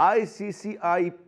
ICCI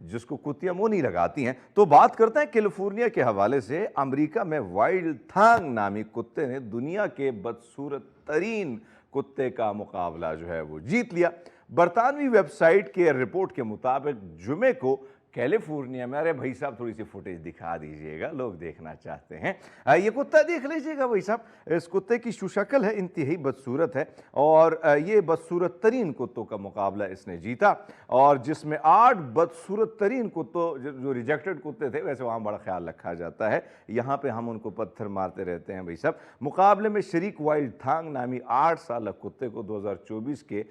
جس کو کتیاں منہ نہیں لگاتی ہیں۔ تو بات کرتے ہیں کیلیفورنیا کے حوالے سے۔ امریکہ میں وائلڈ تھانگ نامی کتے نے دنیا کے بدصورت ترین کتے کا مقابلہ جو ہے وہ جیت لیا۔ برطانوی ویب سائٹ کے رپورٹ کے مطابق جمعے کو کیلیفورنیا میں، ارے بھائی صاحب تھوڑی سی فوٹیج دکھا دیجئے گا، لوگ دیکھنا چاہتے ہیں۔ یہ کتا دیکھ لیجئے گا بھائی صاحب، اس کتے کی شکل ہے انتہائی بدصورت ہے، اور یہ بدصورت ترین کتوں کا مقابلہ اس نے جیتا، اور جس میں 8 بدصورت ترین کتوں جو ریجیکٹڈ کتے تھے، ویسے وہاں بڑا خیال رکھا جاتا ہے، یہاں پہ ہم ان کو پتھر مارتے رہتے ہیں بھائی صاحب۔ مقابلے میں شریک وائلڈ تھانگ نامی 8 سالہ کتے کو 2024 کے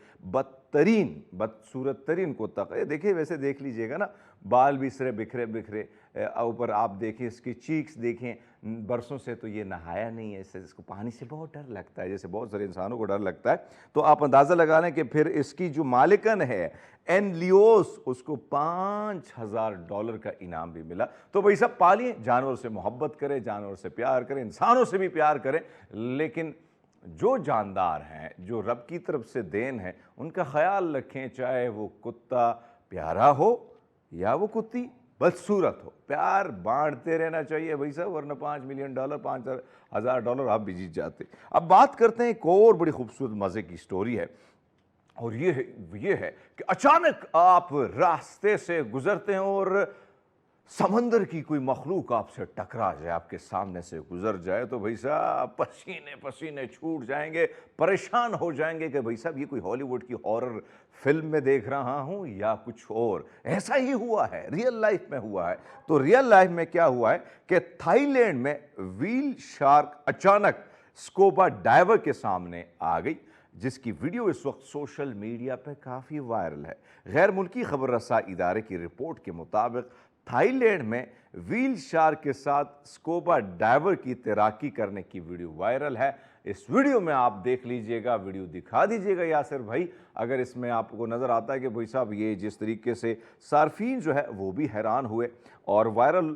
بدصورت ترین کتا کا، یہ دیکھیں ویسے دیکھ لیجئے گا نا، بال بھی سرے بکھرے بکھرے، اوپر آپ دیکھیں اس کی چیکس دیکھیں، برسوں سے تو یہ نہایا نہیں ہے، اس کو پانی سے بہت ڈر لگتا ہے، جیسے بہت سارے انسانوں کو ڈر لگتا ہے۔ تو آپ اندازہ لگا لیں کہ پھر اس کی جو مالکن ہے این لیوس، اس کو $5000 کا انعام بھی ملا۔ تو بھائی صاحب پالیں، جانور سے محبت کریں، جانور سے پیار کریں، انسانوں سے بھی پیار کریں، لیکن جو جاندار ہیں، جو رب کی طرف سے دین ہے، ان کا خیال رکھیں، چاہے وہ کتا پیارا ہو یا وہ کتی بدصورت ہو، پیار بانٹتے رہنا چاہیے بھائی صاحب، ورنہ $5 ملین، $5000 آپ بھی جیت جاتے۔ اب بات کرتے ہیں ایک اور بڑی خوبصورت مزے کی سٹوری ہے، اور یہ ہے کہ اچانک آپ راستے سے گزرتے ہیں اور سمندر کی کوئی مخلوق آپ سے ٹکرا جائے، آپ کے سامنے سے گزر جائے، تو بھائی صاحب پسینے چھوٹ جائیں گے، پریشان ہو جائیں گے کہ بھائی صاحب یہ کوئی ہالی ووڈ کی ہارر فلم میں دیکھ رہا ہوں یا کچھ اور۔ ایسا ہی ہوا ہے، ریئل لائف میں ہوا ہے۔ تو ریئل لائف میں کیا ہوا ہے کہ تھائی لینڈ میں ویل شارک اچانک اسکوبا ڈائیور کے سامنے آ گئی، جس کی ویڈیو اس وقت سوشل میڈیا پہ کافی وائرل ہے۔ غیر ملکی خبر رساں ادارے کی رپورٹ کے مطابق تھائی لینڈ میں ویل شارک کے ساتھ اسکوبا ڈائیور کی تیراکی کرنے کی ویڈیو وائرل ہے۔ اس ویڈیو میں آپ دیکھ لیجئے گا، ویڈیو دکھا دیجئے گا یاسر بھائی، اگر اس میں آپ کو نظر آتا ہے کہ بھائی صاحب یہ جس طریقے سے صارفین جو ہے وہ بھی حیران ہوئے، اور وائرل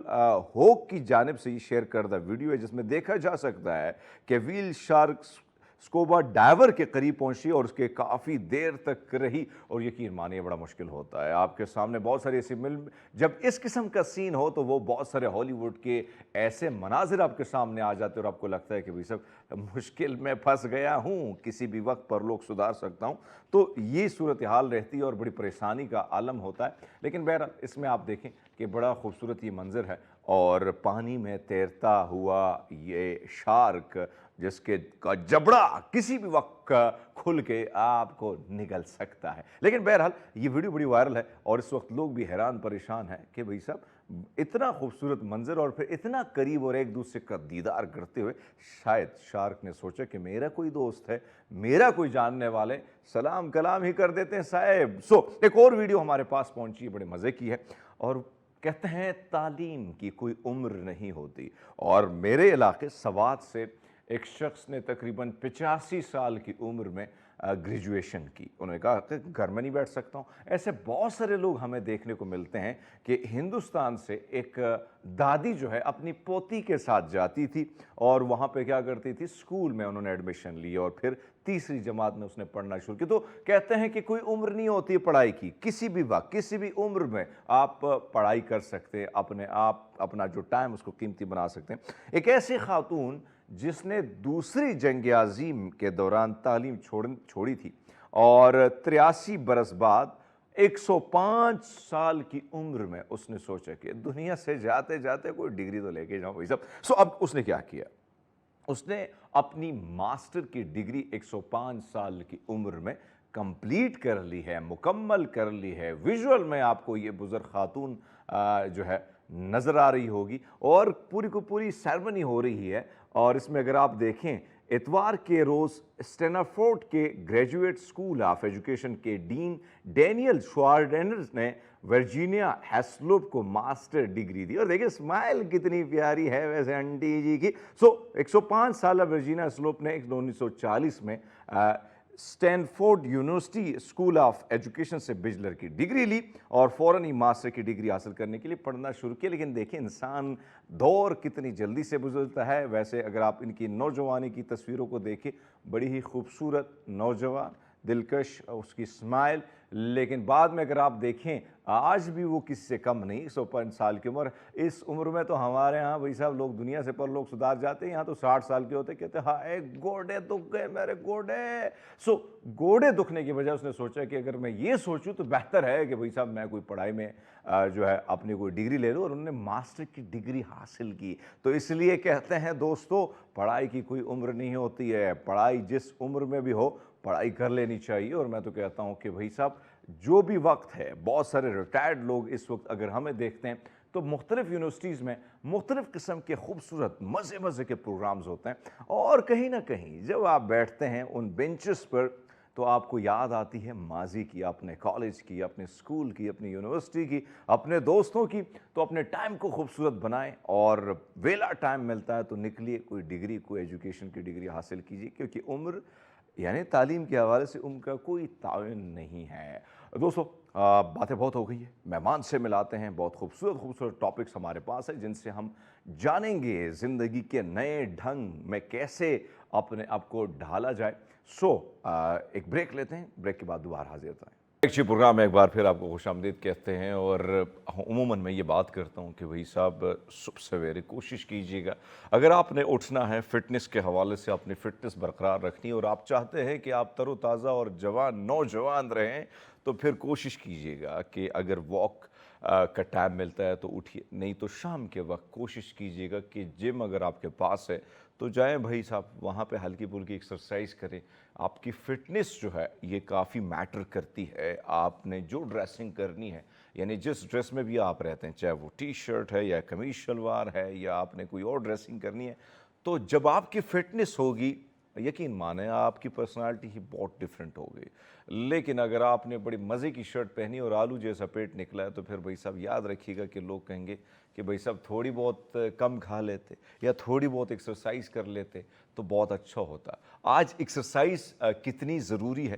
ہوک کی جانب سے یہ شیئر کردہ ویڈیو ہے جس میں دیکھا جا سکتا ہے کہ ویل شارک اسکوبا ڈائیور کے قریب پہنچی اور اس کے کافی دیر تک رہی، اور یقین مانیے بڑا مشکل ہوتا ہے، آپ کے سامنے بہت سارے ایسی جب اس قسم کا سین ہو تو وہ بہت سارے ہالی ووڈ کے ایسے مناظر آپ کے سامنے آ جاتے ہیں اور آپ کو لگتا ہے کہ بھائی صاحب مشکل میں پھنس گیا ہوں، کسی بھی وقت پر لوگ سدھار سکتا ہوں، تو یہ صورتحال رہتی ہے اور بڑی پریشانی کا عالم ہوتا ہے۔ لیکن بہرحال اس میں آپ دیکھیں کہ بڑا خوبصورت یہ منظر ہے، اور پانی میں تیرتا ہوا یہ شارک جس کے کا جبڑا کسی بھی وقت کھل کے آپ کو نگل سکتا ہے۔ لیکن بہرحال یہ ویڈیو بڑی وائرل ہے، اور اس وقت لوگ بھی حیران پریشان ہیں کہ بھائی صاحب اتنا خوبصورت منظر اور پھر اتنا قریب اور ایک دوسرے کا دیدار کرتے ہوئے، شاید شارک نے سوچا کہ میرا کوئی دوست ہے، میرا کوئی جاننے والے، سلام کلام ہی کر دیتے ہیں صاحب۔ ایک اور ویڈیو ہمارے پاس پہنچی ہے، بڑے مزے کی ہے، اور کہتے ہیں تعلیم کی کوئی عمر نہیں ہوتی، اور میرے علاقے سوات سے ایک شخص نے تقریباً 85 سال کی عمر میں گریجویشن کی، انہوں نے کہا کہ گھر میں نہیں بیٹھ سکتا ہوں۔ ایسے بہت سارے لوگ ہمیں دیکھنے کو ملتے ہیں کہ ہندوستان سے ایک دادی جو ہے اپنی پوتی کے ساتھ جاتی تھی، اور وہاں پہ کیا کرتی تھی، اسکول میں انہوں نے ایڈمیشن لی اور پھر تیسری جماعت میں اس نے پڑھنا شروع کی۔ تو کہتے ہیں کہ کوئی عمر نہیں ہوتی پڑھائی کی، کسی بھی وقت کسی بھی عمر میں آپ پڑھائی کر سکتے ہیں، اپنا جو ٹائم اس کو قیمتی بنا سکتے ہیں۔ ایک ایسی خاتون جس نے دوسری جنگ عظیم کے دوران تعلیم چھوڑی تھی، اور 83 برس بعد 105 سال کی عمر میں اس نے سوچا کہ دنیا سے جاتے جاتے کوئی ڈگری تو لے کے جاؤں بھائی صاحب۔ اب اس نے کیا کیا، اس نے اپنی ماسٹر کی ڈگری 105 سال کی عمر میں کمپلیٹ کر لی ہے، مکمل کر لی ہے۔ ویژول میں آپ کو یہ بزرگ خاتون جو ہے نظر آ رہی ہوگی، اور پوری کو پوری سیرمنی ہو رہی ہے، اور اس میں اگر آپ دیکھیں اتوار کے روز اسٹینفورڈ کے گریجویٹ اسکول آف ایجوکیشن کے ڈین ڈینیل شوارڈینرز نے ورجینیا ہیسلوپ کو ماسٹر ڈگری دی، اور دیکھیں اسمائل کتنی پیاری ہے ویسے انٹی جی کی۔ 105 سالہ ورجینیا ہیسلوپ نے 1940 میں Stanford university school of education سے بیچلر کی ڈگری لی، اور فوراً ہی ماسٹر کی ڈگری حاصل کرنے کے لیے پڑھنا شروع کیا۔ لیکن دیکھیں انسان دور کتنی جلدی سے گزرتا ہے۔ ویسے اگر آپ ان کی نوجوانی کی تصویروں کو دیکھیں، بڑی ہی خوبصورت نوجوان، دلکش اس کی اسمائل، لیکن بعد میں اگر آپ دیکھیں آج بھی وہ کسی سے کم نہیں. 105 سال کی عمر. اس عمر میں تو ہمارے ہاں بھائی صاحب لوگ دنیا سے پر لوگ سدھار جاتے ہیں, یہاں تو 60 سال کے ہوتے, کہتے ہیں ہائے گوڑے دکھ گئے میرے گوڑے. سو گوڑے دکھنے کی وجہ اس نے سوچا کہ اگر میں یہ سوچوں تو بہتر ہے کہ بھائی صاحب میں کوئی پڑھائی میں جو ہے اپنی کوئی ڈگری لے لوں, اور انہوں نے ماسٹر کی ڈگری حاصل کی. تو اس لیے کہتے ہیں دوستو, پڑھائی کی کوئی عمر نہیں ہوتی ہے, پڑھائی جس عمر میں بھی ہو پڑھائی کر لینی چاہیے. اور میں تو کہتا ہوں کہ بھائی صاحب جو بھی وقت ہے, بہت سارے ریٹائرڈ لوگ اس وقت اگر ہمیں دیکھتے ہیں تو مختلف یونیورسٹیز میں مختلف قسم کے خوبصورت مزے کے پروگرامز ہوتے ہیں, اور کہیں نہ کہیں جب آپ بیٹھتے ہیں ان بینچز پر تو آپ کو یاد آتی ہے ماضی کی, اپنے کالج کی, اپنے اسکول کی, اپنی یونیورسٹی کی, اپنے دوستوں کی. تو اپنے ٹائم کو خوبصورت بنائیں, اور ویلا ٹائم ملتا ہے تو نکلیے کوئی ڈگری, کوئی ایجوکیشن کی ڈگری حاصل کیجیے, کیونکہ عمر یعنی تعلیم کے حوالے سے عمر کا کوئی تعین نہیں ہے. دوستو باتیں بہت ہو گئی ہے, مہمان سے ملاتے ہیں. بہت خوبصورت ٹاپکس ہمارے پاس ہیں جن سے ہم جانیں گے زندگی کے نئے ڈھنگ میں کیسے اپنے آپ کو ڈھالا جائے. سو ایک بریک لیتے ہیں, بریک کے بعد دوبارہ حاضر ہوتا ہے. ایک پروگرام میں ایک بار پھر آپ کو خوش آمدید کہتے ہیں, اور عموماً میں یہ بات کرتا ہوں کہ بھائی صاحب صبح سویرے کوشش کیجیے گا, اگر آپ نے اٹھنا ہے فٹنس کے حوالے سے, اپنی فٹنس برقرار رکھنی اور آپ چاہتے ہیں کہ آپ تر و تازہ اور نوجوان رہیں, تو پھر کوشش کیجیے گا کہ اگر واک کا ٹائم ملتا ہے تو اٹھیے, نہیں تو شام کے وقت کوشش کیجیے گا کہ جم اگر آپ کے پاس ہے تو جائیں بھائی صاحب, وہاں پہ ہلکی پھلکی ایکسرسائز کریں. آپ کی فٹنس جو ہے یہ کافی میٹر کرتی ہے. آپ نے جو ڈریسنگ کرنی ہے, یعنی جس ڈریس میں بھی آپ رہتے ہیں, چاہے وہ ٹی شرٹ ہے یا قمیض شلوار ہے یا آپ نے کوئی اور ڈریسنگ کرنی ہے, تو جب آپ کی فٹنس ہوگی یقین مانیں آپ کی پرسنالٹی ہی بہت ڈیفرنٹ ہو گئی. لیکن اگر آپ نے بڑی مزے کی شرٹ پہنی اور آلو جیسا پیٹ نکلا ہے تو پھر بھائی صاحب یاد رکھیے گا کہ لوگ کہیں گے کہ بھائی صاحب تھوڑی بہت کم کھا لیتے یا تھوڑی بہت ایکسرسائز کر لیتے تو بہت اچھا ہوتا. آج ایکسرسائز کتنی ضروری ہے,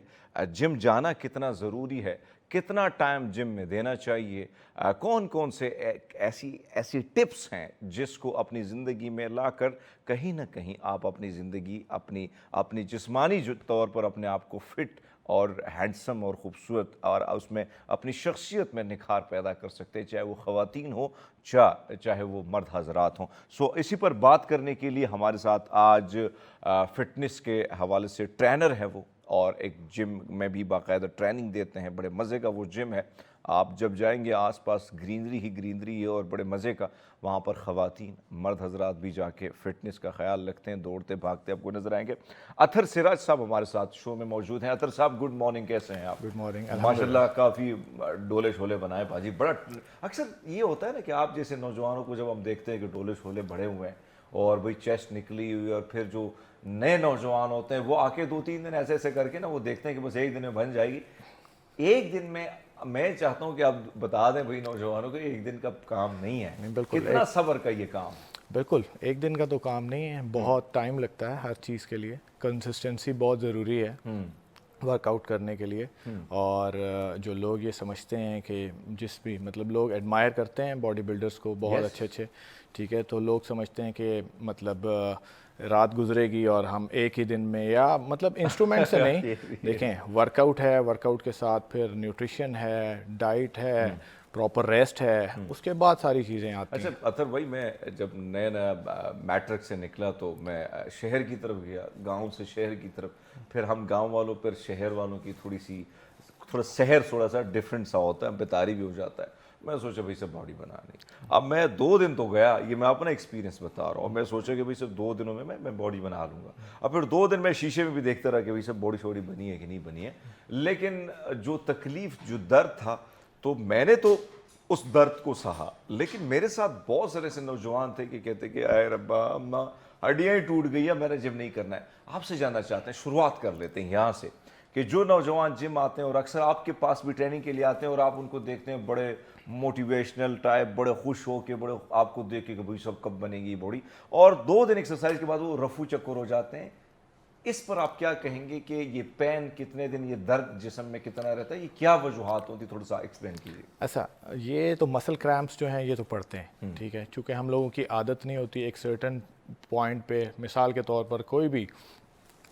جم جانا کتنا ضروری ہے, کتنا ٹائم جم میں دینا چاہیے, کون کون سے ایسی ٹپس ہیں جس کو اپنی زندگی میں لا کر کہیں نہ کہیں آپ اپنی زندگی اپنی جسمانی طور پر اپنے آپ کو فٹ اور ہینڈسم اور خوبصورت اور اس میں اپنی شخصیت میں نکھار پیدا کر سکتے, چاہے وہ خواتین ہو چاہے وہ مرد حضرات ہوں. سو اسی پر بات کرنے کے لیے ہمارے ساتھ آج فٹنس کے حوالے سے ٹرینر ہے وہ, اور ایک جم میں بھی باقاعدہ ٹریننگ دیتے ہیں. بڑے مزے کا وہ جم ہے, آپ جب جائیں گے آس پاس گرینری ہے اور بڑے مزے کا. وہاں پر خواتین مرد حضرات بھی جا کے فٹنس کا خیال رکھتے ہیں, دوڑتے بھاگتے آپ کو نظر آئیں گے. اطہر سراج صاحب ہمارے ساتھ شو میں موجود ہیں. اطہر صاحب گڈ مارننگ, کیسے ہیں آپ؟ Good morning. ماشاءاللہ کافی ڈولے شولے بنائے باجی. بڑا اکثر یہ ہوتا ہے نا کہ آپ جیسے نوجوانوں کو جب ہم دیکھتے ہیں کہ ڈولے شولے بڑے ہوئے ہیں اور بھئی چیسٹ نکلی ہوئی, اور پھر جو نئے نوجوان ہوتے ہیں وہ آ کے 2-3 دن ایسے کر کے نا وہ دیکھتے ہیں کہ بس ایک دن میں بن جائے گی. ایک دن میں چاہتا ہوں کہ آپ بتا دیں بھئی نوجوانوں کو ایک دن کا کام نہیں ہے, کتنا صبر کا یہ کام. بالکل ایک دن کا تو کام نہیں ہے, بہت ٹائم لگتا ہے ہر چیز کے لیے. کنسسٹنسی بہت ضروری ہے ورک آؤٹ کرنے کے لیے. اور جو لوگ یہ سمجھتے ہیں کہ جس بھی مطلب لوگ ایڈمائر کرتے ہیں باڈی بلڈرز کو, بہت اچھے, ٹھیک ہے, تو لوگ سمجھتے ہیں کہ مطلب رات گزرے گی اور ہم ایک ہی دن میں, یا مطلب انسٹرومنٹ سے نہیں. دیکھیں ورک آؤٹ ہے, ورک آؤٹ کے ساتھ پھر نیوٹریشن ہے, ڈائٹ ہے, پراپر ریسٹ ہے, اس کے بعد ساری چیزیں آتی ہیں. اچھا اطہر بھائی, میں جب نیا میٹرک سے نکلا تو میں شہر کی طرف گیا, گاؤں سے شہر کی طرف, پھر ہم گاؤں والوں پر شہر والوں کی تھوڑا شہر تھوڑا سا ڈفرینٹ سا ہوتا ہے, بتاری بھی ہو جاتا ہے. میں سوچا بھائی صرف باڈی بنانی. اب میں 2 دن تو گیا, یہ میں اپنا ایکسپیرینس بتا رہا ہوں, میں سوچا کہ بھائی صرف 2 دنوں میں باڈی بنا لوں گا. اب پھر 2 دن میں شیشے میں بھی دیکھتا رہا کہ بھائی صرف باڈی شوڈی بنی ہے کہ نہیں بنی ہے. لیکن جو تکلیف, جو درد تھا, تو میں نے تو اس درد کو سہا, لیکن میرے ساتھ بہت سارے ایسے نوجوان تھے کہ کہتے کہ اے ربا اماں ہڈیاں ہی ٹوٹ گئی ہے, میں نے جم نہیں کرنا ہے. آپ سے جاننا چاہتے ہیں, شروعات کر لیتے ہیں یہاں سے, کہ جو نوجوان جم آتے ہیں اور اکثر آپ کے پاس بھی ٹریننگ کے لیے آتے ہیں اور آپ ان کو دیکھتے ہیں بڑے موٹیویشنل ٹائپ, بڑے خوش ہو کے, بڑے آپ کو دیکھ کے کہ بھائی سب کب بنے گی باڈی, اور 2 دن ایکسرسائز کے بعد وہ رفو چکر ہو جاتے ہیں. اس پر آپ کیا کہیں گے کہ یہ پین کتنے دن, یہ درد جسم میں کتنا رہتا ہے, یہ کیا وجوہات ہوتی, تھوڑا سا ایکسپلین کیجیے. ایسا یہ تو مسل کریمپس جو ہیں یہ تو پڑتے ہیں, ٹھیک ہے, چونکہ ہم لوگوں کی عادت نہیں ہوتی ایک سرٹن پوائنٹ پہ. مثال کے طور پر کوئی بھی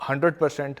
100%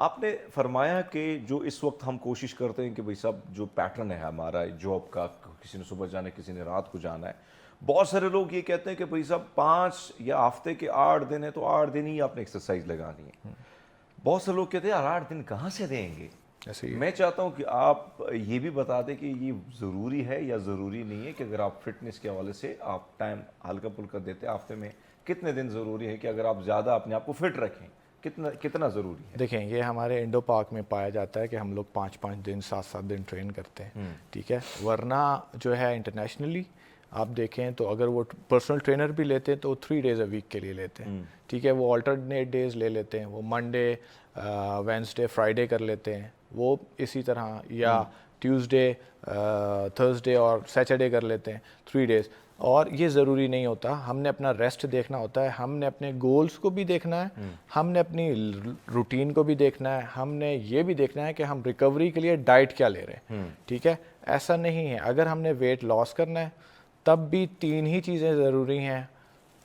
آپ نے فرمایا کہ جو اس وقت ہم کوشش کرتے ہیں کہ بھائی صاحب جو پیٹرن ہے ہمارا جاب کا، کسی نے صبح جانا ہے کسی نے رات کو جانا ہے، بہت سارے لوگ یہ کہتے ہیں کہ بھائی صاحب 5 یا ہفتے کے 8 دن ہے تو 8 دن ہی آپ نے ایکسرسائز لگانی ہے. بہت سے لوگ کہتے ہیں یار 8 دن کہاں سے دیں گے. ایسے ہی میں چاہتا ہوں کہ آپ یہ بھی بتا دیں کہ یہ ضروری ہے یا ضروری نہیں ہے کہ اگر آپ فٹنس کے حوالے سے آپ ٹائم ہلکا پھلکا دیتے ہیں، ہفتے میں کتنے دن ضروری ہے کہ اگر آپ زیادہ اپنے آپ کو فٹ رکھیں کتنا ضروری ہے؟ دیکھیں یہ ہمارے انڈو پارک میں پایا جاتا ہے کہ ہم لوگ 5 دن 7 دن ٹرین کرتے ہیں، ٹھیک ہے. ورنہ جو ہے انٹرنیشنلی آپ دیکھیں تو اگر وہ پرسنل ٹرینر بھی لیتے ہیں تو 3 days a week کے لیے لیتے ہیں، ٹھیک ہے. وہ آلٹرنیٹ ڈیز لے لیتے ہیں، وہ منڈے وینسڈے فرائیڈے کر لیتے ہیں، وہ اسی طرح یا ٹیوزڈے تھرسڈے اور سیٹرڈے کر لیتے ہیں 3 days. اور یہ ضروری نہیں ہوتا، ہم نے اپنا ریسٹ دیکھنا ہوتا ہے، ہم نے اپنے گولز کو بھی دیکھنا ہے، ہم نے اپنی روٹین کو بھی دیکھنا ہے، ہم نے یہ بھی دیکھنا ہے کہ ہم ریکوری کے لیے ڈائٹ کیا لے رہے ہیں، ٹھیک ہے. ایسا نہیں ہے، اگر ہم نے ویٹ لاس کرنا ہے تب بھی 3 ہی چیزیں ضروری ہیں: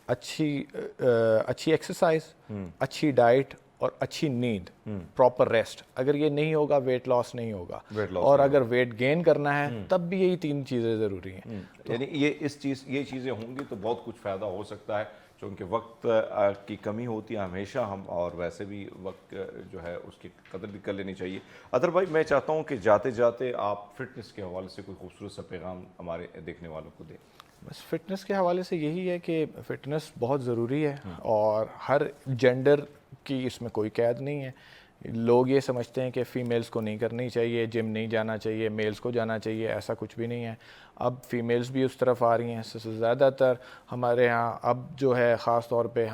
اچھی ایکسرسائز، اچھی ڈائٹ اور اچھی نیند، پراپر ریسٹ. اگر یہ نہیں ہوگا ویٹ لاس نہیں ہوگا، اور اگر ویٹ گین کرنا ہے تب بھی یہی 3 چیزیں ضروری ہیں. یعنی یہ چیزیں ہوں گی تو بہت کچھ فائدہ ہو سکتا ہے، چونکہ وقت کی کمی ہوتی ہے ہمیشہ ہم، اور ویسے بھی وقت جو ہے اس کی قدر بھی کر لینی چاہیے. اطہر بھائی میں چاہتا ہوں کہ جاتے جاتے آپ فٹنس کے حوالے سے کوئی خوبصورت سا پیغام ہمارے دیکھنے والوں کو دیں. بس فٹنس کے حوالے سے یہی ہے کہ فٹنس بہت ضروری ہے، اور ہر جینڈر کی اس میں کوئی قید نہیں ہے. لوگ یہ سمجھتے ہیں کہ فیمیلز کو نہیں کرنی چاہیے، جم نہیں جانا چاہیے، میلز کو جانا چاہیے، ایسا کچھ بھی نہیں ہے. اب فیمیلز بھی اس طرف آ رہی ہیں. زیادہ تر ہمارے ہاں اب جو ہے خاص طور پہ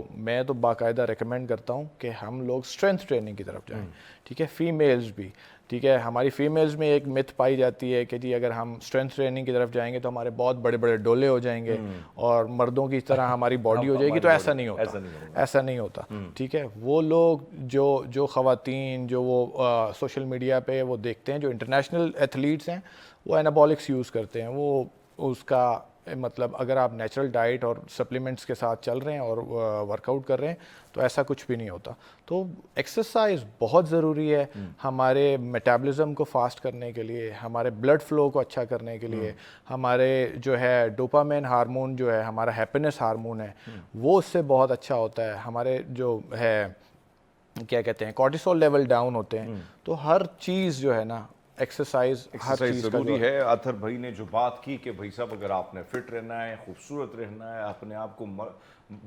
میں تو باقاعدہ ریکمینڈ کرتا ہوں کہ ہم لوگ اسٹرینتھ ٹریننگ کی طرف جائیں، ٹھیک ہے. فیمیلز بھی، ٹھیک ہے. ہماری فیمیلز میں ایک مت پائی جاتی ہے کہ جی اگر ہم اسٹرینتھ ٹریننگ کی طرف جائیں گے تو ہمارے بہت بڑے بڑے ڈولے ہو جائیں گے اور مردوں کی طرح ہماری باڈی ہو جائے گی. تو ایسا نہیں ہوتا، ایسا نہیں ہوتا، ٹھیک ہے. وہ لوگ جو خواتین جو وہ سوشل میڈیا پہ وہ دیکھتے ہیں، جو انٹرنیشنل ایتھلیٹس ہیں، وہ انابولکس یوز کرتے ہیں. وہ اس کا مطلب اگر آپ نیچرل ڈائٹ اور سپلیمنٹس کے ساتھ چل رہے ہیں اور ورک آؤٹ کر رہے ہیں تو ایسا کچھ بھی نہیں ہوتا. تو ایکسرسائز بہت ضروری ہے ہمارے میٹابلزم کو فاسٹ کرنے کے لیے، ہمارے بلڈ فلو کو اچھا کرنے کے لیے. ہمارے جو ہے ڈوپامین ہارمون جو ہے ہمارا ہیپینس ہارمون ہے، وہ اس سے بہت اچھا ہوتا ہے. ہمارے جو ہے کیا کہتے ہیں کورٹیسول لیول ڈاؤن ہوتے ہیں. تو ہر چیز جو ہے نا ایکسرسائز ضروری ہے. اطہر بھائی نے جو بات کی کہ بھائی صاحب اگر آپ نے فٹ رہنا ہے، خوبصورت رہنا ہے، اپنے آپ کو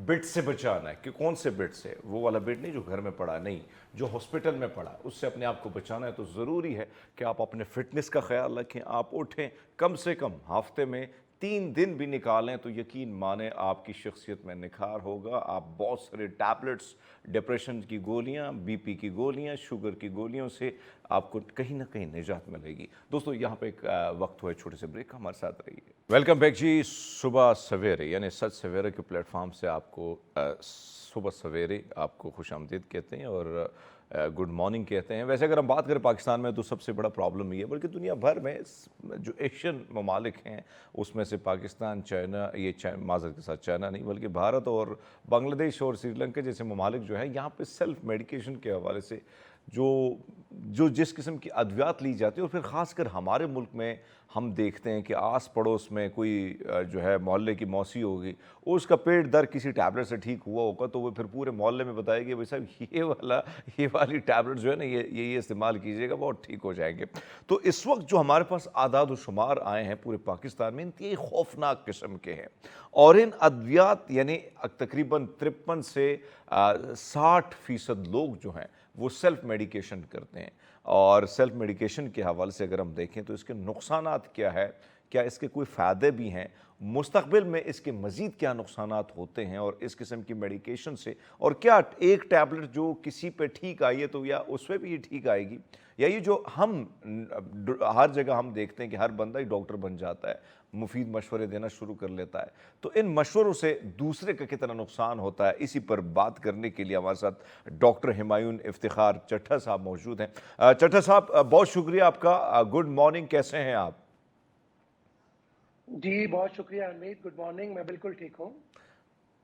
بٹ سے بچانا ہے، کہ کون سے بٹ سے؟ وہ والا بٹ نہیں جو گھر میں پڑا، نہیں، جو ہاسپٹل میں پڑا، اس سے اپنے آپ کو بچانا ہے. تو ضروری ہے کہ آپ اپنے فٹنس کا خیال رکھیں. آپ اٹھیں، کم سے کم ہفتے میں 3 دن بھی نکالیں تو یقین مانیں آپ کی شخصیت میں نکھار ہوگا. آپ بہت سارے ٹیبلٹس، ڈپریشن کی گولیاں، بی پی کی گولیاں، شوگر کی گولیوں سے آپ کو کہیں نہ کہیں نجات ملے گی. دوستو یہاں پہ ایک وقت ہوا ہے چھوٹے سے بریک، ہمارے ساتھ رہیے. ویلکم بیک جی. صبح سویرے یعنی سچ سویرے کے پلیٹ فارم سے آپ کو صبح سویرے آپ کو خوش آمدید کہتے ہیں اور گڈ مارننگ کہتے ہیں. ویسے اگر ہم بات کریں پاکستان میں تو سب سے بڑا پرابلم یہ ہے، بلکہ دنیا بھر میں جو ایشین ممالک ہیں اس میں سے پاکستان، چائنا، معذرت کے ساتھ چائنا نہیں بلکہ بھارت اور بنگلہ دیش اور سری لنکا جیسے ممالک جو ہیں، یہاں پہ سیلف میڈیکیشن کے حوالے سے جو جس قسم کی ادویات لی جاتی ہیں، اور پھر خاص کر ہمارے ملک میں ہم دیکھتے ہیں کہ آس پڑوس میں کوئی جو ہے محلے کی موسی ہوگی، اس کا پیٹ درد کسی ٹیبلٹ سے ٹھیک ہوا ہوگا تو وہ پھر پورے محلے میں بتائے گی بھائی صاحب یہ والی ٹیبلٹ جو ہے نا یہ استعمال کیجیے گا، بہت ٹھیک ہو جائیں گے. تو اس وقت جو ہمارے پاس اعداد و شمار آئے ہیں پورے پاکستان میں، انتہائی خوفناک قسم کے ہیں. اور ان ادویات یعنی تقریباً 53 سے 60% لوگ جو ہیں وہ سیلف میڈیکیشن کرتے ہیں. اور سیلف میڈیکیشن کے حوالے سے اگر ہم دیکھیں تو اس کے نقصانات کیا ہے، کیا اس کے کوئی فائدے بھی ہیں، مستقبل میں اس کے مزید کیا نقصانات ہوتے ہیں، اور اس قسم کی میڈیکیشن سے، اور کیا ایک ٹیبلٹ جو کسی پہ ٹھیک آئی ہے تو یا اس پہ بھی یہ ٹھیک آئے گی، یا یہ جو ہم ہر جگہ ہم دیکھتے ہیں کہ ہر بندہ ہی ڈاکٹر بن جاتا ہے، مفید مشورے دینا شروع کر لیتا ہے. تو ان مشوروں سے دوسرے کا کتنا نقصان ہوتا ہے، اسی پر بات کرنے کے لیے ہمارے ساتھ ڈاکٹر ہمایون افتخار چٹھا صاحب موجود ہیں. چٹھا صاحب بہت شکریہ آپ کا. گڈ مارننگ، کیسے ہیں آپ؟ جی بہت شکریہ حمید. گڈ مارننگ، میں بالکل ٹھیک ہوں.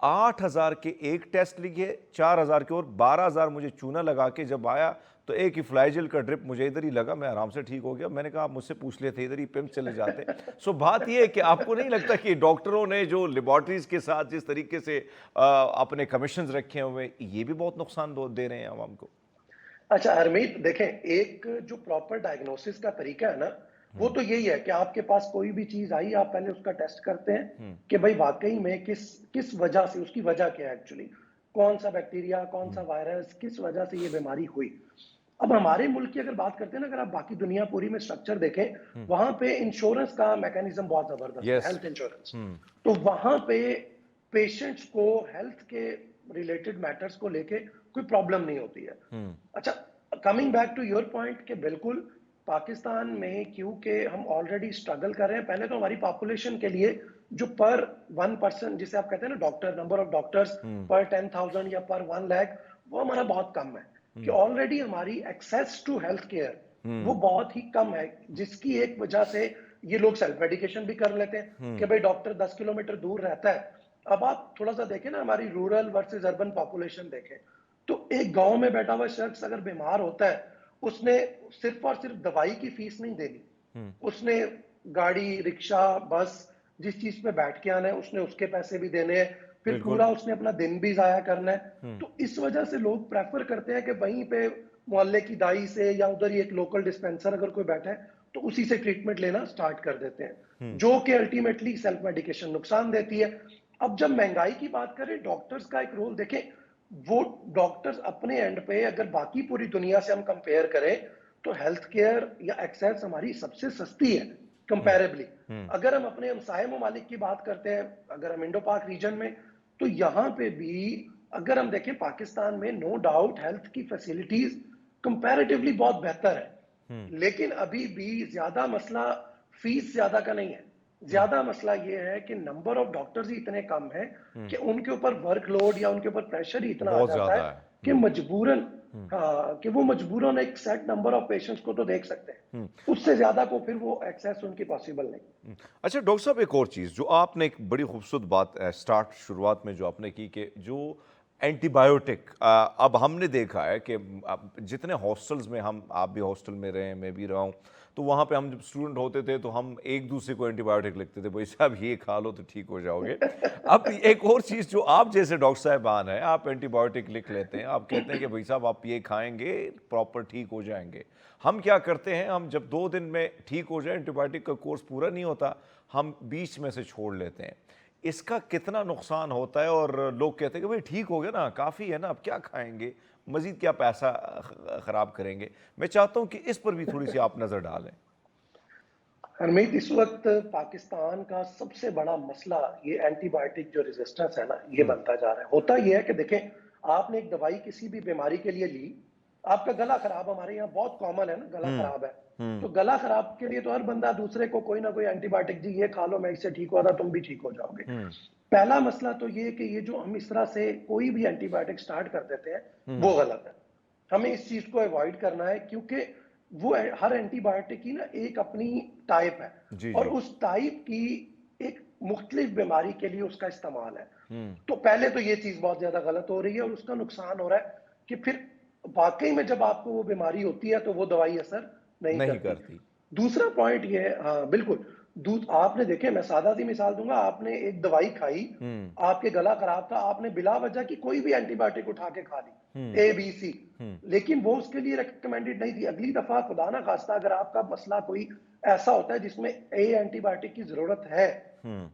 8,000 کے ایک ٹیسٹ لکھے, 4,000 کے اور 12,000 مجھے چونا لگا کے جب آیا تو ایک ہی فلائجل کا ڈرپ مجھے ادھر ہی لگا, میں آرام سے ٹھیک ہو گیا. میں نے کہا آپ مجھ سے پوچھ لیتے ادھر ہی پمپ چلے جاتے. سو بات یہ ہے کہ آپ کو نہیں لگتا کہ ڈاکٹروں نے جو لیبارٹریز کے ساتھ جس طریقے سے اپنے کمیشنز رکھے ہوئے, یہ بھی بہت نقصان دے رہے ہیں عوام کو؟ اچھا ہرمیت دیکھیں, ایک جو پراپر ڈائگنوسس کا طریقہ ہے نا, وہ تو یہی ہے کہ آپ کے پاس کوئی بھی چیز آئی, آپ پہلے اس کا ٹیسٹ کرتے ہیں کہ بھئی واقعی میں کس وجہ سے, اس کی وجہ کیا ہے ایکچولی, کون سا بیکٹیریا, کون سا وائرس, کس وجہ سے یہ بیماری ہوئی. اب ہمارے ملک کی اگر بات کرتے ہیں نا, اگر آپ باقی دنیا پوری میں سٹرکچر دیکھیں, وہاں پہ انشورنس کا میکانزم بہت زبردست ہے, ہیلتھ انشورنس. تو وہاں پہ پیشنٹس کو ہیلتھ کے ریلیٹڈ میٹرز کو لے کے کوئی پرابلم نہیں ہوتی ہے. اچھا coming back to your point کہ بالکل پاکستان میں کیونکہ ہم آلریڈی اسٹرگل کر رہے ہیں, پہلے تو ہماری پاپولیشن کے لیے جو پر 1% جسے آپ کہتے ہیں نا ڈاکٹر, نمبر آف ڈاکٹرز پر 10,000 یا پر 1 لاکھ, وہ ہمارا بہت کم ہے. کہ آلریڈی ہماری ایکسیس ٹو ہیلتھ کیئر وہ بہت ہی کم ہے, جس کی ایک وجہ سے یہ لوگ سیلف میڈیکیشن بھی کر لیتے ہیں کہ بھئی ڈاکٹر 10 کلومیٹر دور رہتا ہے. اب آپ تھوڑا سا دیکھیں نا, ہماری رورل ورسز اربن پاپولیشن دیکھیں, تو ایک گاؤں میں بیٹھا ہوا شخص اگر بیمار ہوتا ہے, اس نے صرف اور صرف دوائی کی فیس نہیں دینی, اس نے گاڑی, رکشہ, بس, جس چیز پہ بیٹھ کے آنا ہے اس نے اس کے پیسے بھی دینے ہیں, پھر پورا اس نے اپنا دن بھی ضائع کرنا ہے. تو اس وجہ سے لوگ پریفر کرتے ہیں کہ وہیں پہ محلے کی دائی سے یا ادھر ہی ایک لوکل ڈسپینسر اگر کوئی بیٹھا ہے تو اسی سے ٹریٹمنٹ لینا سٹارٹ کر دیتے ہیں, جو کہ الٹیمیٹلی سیلف میڈیکیشن نقصان دیتی ہے. اب جب مہنگائی کی بات کریں, ڈاکٹرز کا ایک رول دیکھیں, وہ ڈاکٹرز اپنے اینڈ پہ اگر باقی پوری دنیا سے ہم کمپیئر کریں تو ہیلتھ کیئر یا ایکسیس ہماری سب سے سستی ہے کمپیریبلی. اگر ہم اپنے ہمسائے ممالک کی بات کرتے ہیں, اگر ہم انڈو پاک ریجن میں, تو یہاں پہ بھی اگر ہم دیکھیں پاکستان میں نو ڈاؤٹ ہیلتھ کی فیسلٹیز کمپیریٹیولی بہت بہتر ہے, لیکن ابھی بھی زیادہ مسئلہ فیس زیادہ کا نہیں ہے. زیادہ مسئلہ یہ ہے کہ نمبر آف ڈاکٹرز ہی اتنے کم ہیں کہ ان کے اوپر ورک لوڈ یا ان کے اوپر پریشر ہی اتنا آ جاتا ہے کہ مجبوراً کہ وہ مجبوراً ایک سیٹ نمبر آف پیشنٹس کو تو دیکھ سکتے ہیں, اس سے زیادہ کو پھر وہ ایکسیس ان کی پاسبل نہیں. اچھا ڈاکٹر صاحب, ایک اور چیز جو آپ نے ایک بڑی خوبصورت بات شروعات میں جو آپ نے کی کہ جو اینٹی بایوٹک, اب ہم نے دیکھا ہے کہ جتنے ہاسٹلز میں آپ بھی ہاسٹل میں رہے ہیں, میں بھی رہا ہوں, تو وہاں پہ ہم جب اسٹوڈنٹ ہوتے تھے تو ہم ایک دوسرے کو اینٹی بایوٹک لکھتے تھے, بھائی صاحب یہ کھا لو تو ٹھیک ہو جاؤ گے. اب ایک اور چیز جو آپ جیسے ڈاکٹر صاحبان ہیں, آپ اینٹی بایوٹک لکھ لیتے ہیں, آپ کہتے ہیں کہ بھائی صاحب آپ یہ کھائیں گے پراپر ٹھیک ہو جائیں گے. ہم کیا کرتے ہیں, ہم جب 2 دن میں ٹھیک ہو جائے, اینٹی بایوٹک کا کورس پورا نہیں ہوتا, ہم بیچ میں سے چھوڑ لیتے ہیں. اس کا کتنا نقصان ہوتا ہے؟ اور لوگ کہتے ہیں کہ بھئی ٹھیک ہو گیا نا, کافی ہے نا, اب کیا کھائیں گے, مزید کیا پیسہ خراب کریں گے. میں چاہتا ہوں کہ اس پر بھی تھوڑی سی آپ نظر ڈالیں. ہرمیت, اس وقت پاکستان کا سب سے بڑا مسئلہ یہ اینٹی بایوٹک جو ریزسٹنس ہے نا, یہ بنتا جا رہا ہے. ہوتا یہ ہے کہ دیکھیں, آپ نے ایک دوائی کسی بھی بیماری کے لیے لی, آپ کا گلا خراب, ہمارے یہاں بہت کامن ہے نا گلا خراب ہے, تو گلا خراب کے لیے تو ہر بندہ دوسرے کو کوئی نہ کوئی اینٹی بایوٹک, جی یہ کھا لو میں اس سے ٹھیک ہوا تھا, تم بھی ٹھیک ہو جاؤ گے. پہلا مسئلہ تو یہ کہ یہ جو ہم اس طرح سے کوئی بھی اینٹی بایوٹک سٹارٹ کر دیتے ہیں وہ غلط ہے. ہمیں اس چیز کو ایوائڈ کرنا ہے, کیونکہ وہ ہر اینٹی بایوٹک کی نا ایک اپنی ٹائپ ہے, اور اس ٹائپ کی ایک مختلف بیماری کے لیے اس کا استعمال ہے. تو پہلے تو یہ چیز بہت زیادہ غلط ہو رہی ہے, اور اس کا نقصان ہو رہا ہے کہ پھر واقعی میں جب آپ کو وہ بیماری ہوتی ہے تو وہ دوائی اثر نہیں کرتی. دوسرا پوائنٹ یہ ہے, ہاں بالکل, آپ نے دیکھیں, میں سادہ سی مثال دوں گا, آپ نے ایک دوائی کھائی, آپ کے گلا خراب تھا, آپ نے بلا وجہ کی کوئی بھی اینٹی بایوٹک اٹھا کے کھا لی, اے بی سی, لیکن وہ اس کے لیے ریکمینڈڈ نہیں تھی. اگلی دفعہ خدا نہ خواستہ اگر آپ کا مسئلہ کوئی ایسا ہوتا ہے جس میں اینٹی بایوٹک کی ضرورت ہے,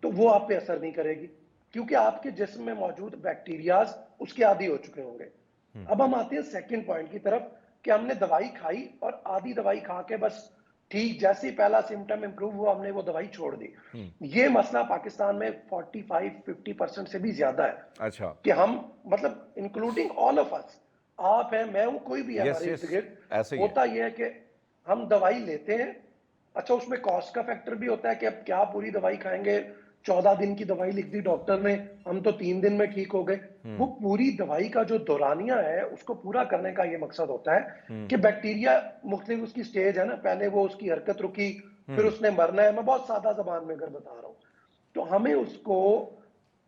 تو وہ آپ پہ اثر نہیں کرے گی, کیونکہ آپ کے جسم میں موجود بیکٹیریاز اس کے عادی ہو چکے ہوں گے. اب ہم آتے ہیں سیکنڈ پوائنٹ کی طرف کہ ہم نے دوائی کھائی اور آدھی دوائی کھا کے بس ٹھیک, جیسے ہی پہلا سمٹم امپروو ہوا ہم نے وہ دوائی چھوڑ دی. یہ مسئلہ پاکستان میں 45-50% سے بھی زیادہ ہے. اچھا, کہ ہم مطلب انکلوڈنگ آل آف اس, آپ ہیں, میں ہوں, کوئی بھی ہے ہمارے ارد گرد, ہوتا یہ ہے کہ ہم دوائی لیتے ہیں. اچھا, اس میں کاسٹ کا فیکٹر بھی ہوتا ہے کہ اب کیا پوری دوائی کھائیں گے, 14 دن کی دوائی لکھ دی ڈاکٹر نے, ہم تو 3 دن میں ٹھیک ہو گئے. وہ پوری دوائی کا جو دورانیہ ہے اس کو پورا کرنے کا یہ مقصد ہوتا ہے کہ بیکٹیریا مختلف اس کی سٹیج ہے نا, پہلے وہ اس کی حرکت رکی, پھر اس نے مرنا ہے. میں بہت سادہ زبان میں اگر بتا رہا ہوں, تو ہمیں اس کو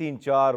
3-4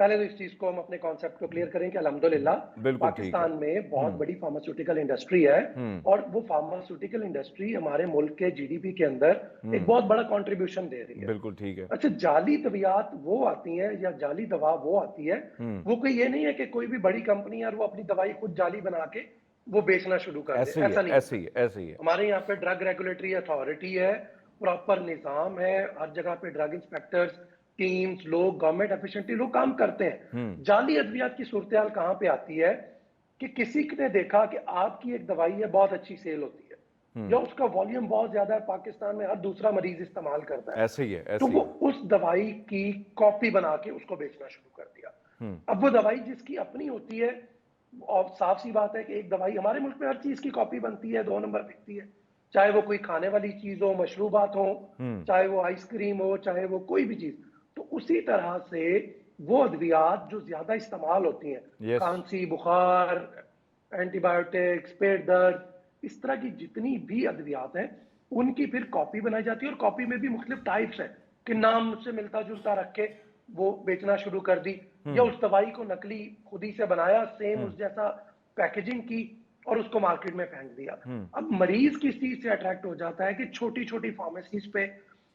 پہلے تو اس چیز کو ہم اپنے کانسیپٹ کو کلیئر کریں کہ الحمدللہ پاکستان میں بہت بڑی فارماسیوٹیکل انڈسٹری ہے اور وہ فارماسیوٹیکل انڈسٹری ہمارے ملک کے جی ڈی پی کے اندر ایک بہت بڑا کنٹریبیوشن دے رہی ہے. بالکل ٹھیک ہے. اچھا جعلی طبیعت وہ آتی ہیں یا جعلی دوا وہ آتی ہے, وہ کوئی یہ نہیں ہے کہ کوئی بھی بڑی کمپنی ہے وہ اپنی دوائی خود جعلی بنا کے وہ بیچنا شروع کر دے, ایسا نہیں. ایسے ہی ہے. ہمارے یہاں پہ ڈرگ ریگولیٹری اتھارٹی ہے, پراپر نظام ہے, ہر جگہ پہ ڈرگ انسپیکٹرز ٹیمز, لوگ گورنمنٹ ایفیشنٹلی لوگ کام کرتے ہیں. جعلی ادویات کی صورتحال کہاں پہ آتی ہے کہ کسی نے دیکھا کہ آپ کی ایک دوائی ہے بہت اچھی سیل ہوتی ہے یا اس کا والیوم بہت زیادہ ہے, پاکستان میں ہر دوسرا مریض استعمال کرتا ہے, ایسے ہی ہے. تو وہ اس دوائی کی کاپی بنا کے اس کو بیچنا شروع کر دیا. اب وہ دوائی جس کی اپنی ہوتی ہے, اور صاف سی بات ہے کہ ایک دوائی ہمارے ملک میں ہر چیز کی کاپی بنتی ہے, 2 نمبر بکتی ہے, چاہے وہ کوئی کھانے والی چیز ہو, مشروبات ہو, چاہے وہ آئس کریم ہو, چاہے وہ کوئی بھی چیز. تو اسی طرح سے وہ ادویات جو زیادہ استعمال ہوتی ہیں, کھانسی, بخار, اینٹی بایوٹکس, پیٹ درد, اس طرح کی جتنی بھی ادویات ہیں ان کی پھر کاپی بنائی جاتی ہے, اور کاپی میں بھی مختلف ٹائپس ہیں کہ نام سے ملتا جلتا رکھ کے وہ بیچنا شروع کر دی, یا اس دوائی کو نقلی خود ہی سے بنایا, سیم اس جیسا پیکیجنگ کی اور اس کو مارکیٹ میں پھینک دیا. اب مریض کس چیز سے اٹریکٹ ہو جاتا ہے کہ چھوٹی چھوٹی فارمیسیز پہ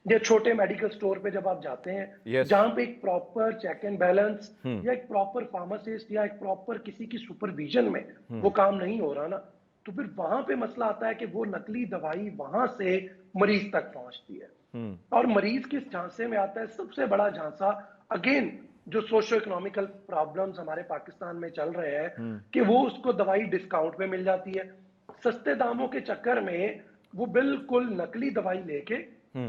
یا چھوٹے میڈیکل سٹور پہ جب آپ جاتے ہیں جہاں پہ ایک پراپر چیک اینڈ بیلنس یا ایک پراپر فارماسسٹ یا ایک پراپر کسی کی سپرویژن میں وہ کام نہیں ہو رہا نا, تو پھر وہاں پہ مسئلہ آتا ہے کہ وہ نقلی دوائی وہاں سے مریض تک پہنچتی ہے. اور مریض کس جھانسے میں آتا ہے, سب سے بڑا جھانسا اگین جو سوشو اکنامیکل پرابلمز ہمارے پاکستان میں چل رہے ہیں کہ وہ اس کو دوائی ڈسکاؤنٹ پہ مل جاتی ہے, سستے داموں کے چکر میں وہ بالکل نقلی دوائی لے کے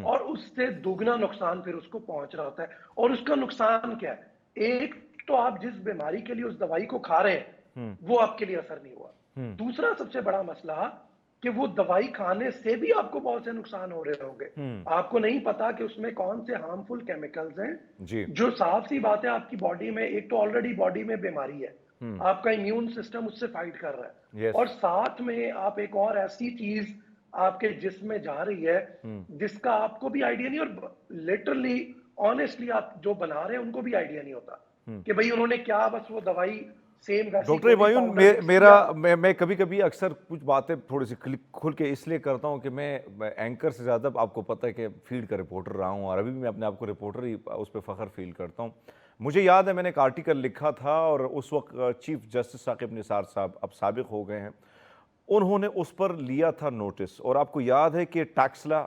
اور اس سے دوگنا نقصان پھر اس کو پہنچ رہا ہوتا ہے. اور اس کا نقصان کیا ہے, ایک تو آپ جس بیماری کے لیے اس دوائی کو کھا رہے ہیں وہ آپ کے لیے اثر نہیں ہوا, دوسرا سب سے بڑا مسئلہ کہ وہ دوائی کھانے سے بھی آپ کو بہت سے نقصان ہو رہے ہوں گے, آپ کو نہیں پتا کہ اس میں کون سے ہارمفل کیمیکلز ہیں جو صاف سی بات ہے آپ کی باڈی میں, ایک تو آلریڈی باڈی میں بیماری ہے, آپ کا امیون سسٹم اس سے فائٹ کر رہا ہے, اور ساتھ میں آپ ایک اور ایسی چیز آپ کے جسم میں جا رہی ہے جس کا آپ کو بھی آئیڈیا نہیں, اور لٹرلی آنیسٹلی آپ جو بنا رہے ہیں ان کو بھی آئیڈیا نہیں ہوتا کہ بھئی انہوں نے کیا بس وہ دوائی سیم ویسی. ڈاکٹر ہمایون, میں کبھی کبھی اکثر کچھ باتیں تھوڑی سی کھل کے اس لیے کرتا ہوں کہ میں اینکر سے زیادہ آپ کو پتہ ہے کہ فیلڈ کا رپورٹر رہا ہوں, اور ابھی بھی میں اپنے آپ کو رپورٹر ہی اس پہ فخر فیل کرتا ہوں. مجھے یاد ہے میں نے ایک آرٹیکل لکھا تھا, اور اس وقت چیف جسٹس ثاقب نثار صاحب اب سابق ہو گئے ہیں, انہوں نے اس پر لیا تھا نوٹس. اور آپ کو یاد ہے کہ ٹیکسلا,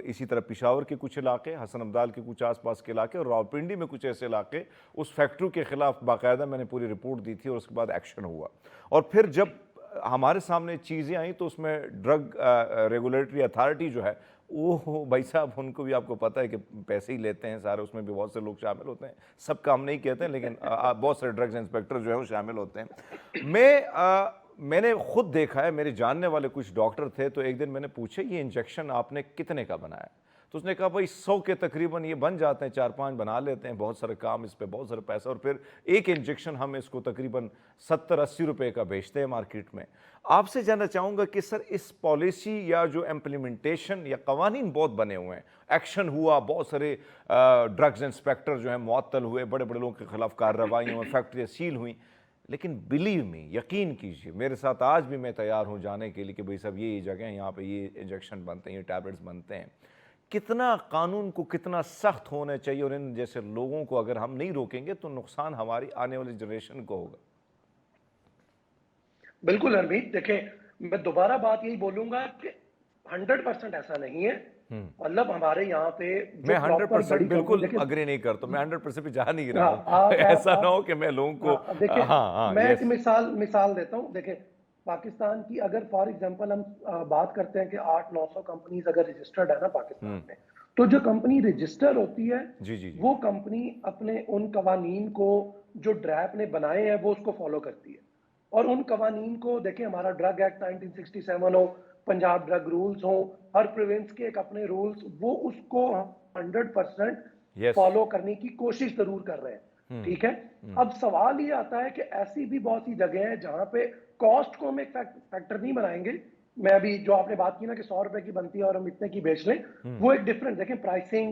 اسی طرح پشاور کے کچھ علاقے, حسن ابدال کے کچھ آس پاس کے علاقے, اور راولپنڈی میں کچھ ایسے علاقے, اس فیکٹری کے خلاف باقاعدہ میں نے پوری رپورٹ دی تھی, اور اس کے بعد ایکشن ہوا. اور پھر جب ہمارے سامنے چیزیں آئیں تو اس میں ڈرگ ریگولیٹری اتھارٹی جو ہے وہ بھائی صاحب ان کو بھی آپ کو پتہ ہے کہ پیسے ہی لیتے ہیں سارے, اس میں بھی بہت سے لوگ شامل ہوتے ہیں, سب کا ہم نہیں کہتے ہیں لیکن بہت سارے ڈرگز انسپیکٹر جو ہیں وہ شامل ہوتے ہیں. میں نے خود دیکھا ہے, میرے جاننے والے کچھ ڈاکٹر تھے, تو ایک دن میں نے پوچھا یہ انجیکشن آپ نے کتنے کا بنایا؟ تو اس نے کہا بھائی 100 کے تقریباً یہ بن جاتے ہیں, 4-5 بنا لیتے ہیں, بہت سارے کام اس پہ, بہت سارے پیسہ, اور پھر ایک انجیکشن ہم اس کو تقریباً 70-80 روپے کا بیچتے ہیں مارکیٹ میں. آپ سے جاننا چاہوں گا کہ سر اس پالیسی یا جو امپلیمنٹیشن یا قوانین بہت بنے ہوئے ہیں, ایکشن ہوا, بہت سارے ڈرگز انسپیکٹر جو ہیں معطل ہوئے, بڑے بڑے لوگوں کے خلاف کارروائیوں میں فیکٹریاں سیل ہوئیں, لیکن بلیو می, یقین کیجئے میرے ساتھ آج بھی میں تیار ہوں جانے کے لیے کہ بھئی صاحب یہ جگہ ہیں, یہاں پہ یہ انجیکشن بنتے ہیں, یہ ٹیبلٹس بنتے ہیں. کتنا قانون کو کتنا سخت ہونا چاہیے, اور ان جیسے لوگوں کو اگر ہم نہیں روکیں گے تو نقصان ہماری آنے والی جنریشن کو ہوگا. بالکل ہرمیت, دیکھیں میں دوبارہ بات یہی بولوں گا کہ 100% ایسا نہیں ہے, مطلب ہمارے یہاں پہ میں 100% بالکل اگری نہیں کرتا, میں 100% پہ جا نہیں رہا ہوں, ایسا نہ ہو کہ میں لوگوں کو. دیکھیں میں ایک مثال دیتا ہوں. دیکھیں پاکستان کی اگر فار ایگزامپل ہم بات کرتے ہیں کہ 800-900 کمپنیز اگر رجسٹرڈ ہے نا پاکستان میں, تو جو کمپنی رجسٹر ہوتی ہے وہ کمپنی اپنے ان قوانین کو جو ڈریپ نے بنائے ہیں وہ اس کو فالو کرتی ہے, اور ان قوانین کو دیکھیں ہمارا ڈرگ ایکٹ 1967 ہو, پنجاب ڈرگ رولز ہوں, ہر پروونس کے ایک اپنے رولز, وہ اس کو 100% فالو کرنے کی کوشش ضرور کر رہے ہیں, ٹھیک ہے. اب سوال یہ آتا ہے کہ ایسی بھی بہت سی جگہ ہیں جہاں پہ کاسٹ کو ہم ایک فیکٹر نہیں بنائیں گے. میں ابھی جو آپ نے بات کی نا کہ 100 روپے کی بنتی ہے اور ہم اتنے کی بیچ لیں, وہ ایک ڈفرنٹ, دیکھیں پرائسنگ,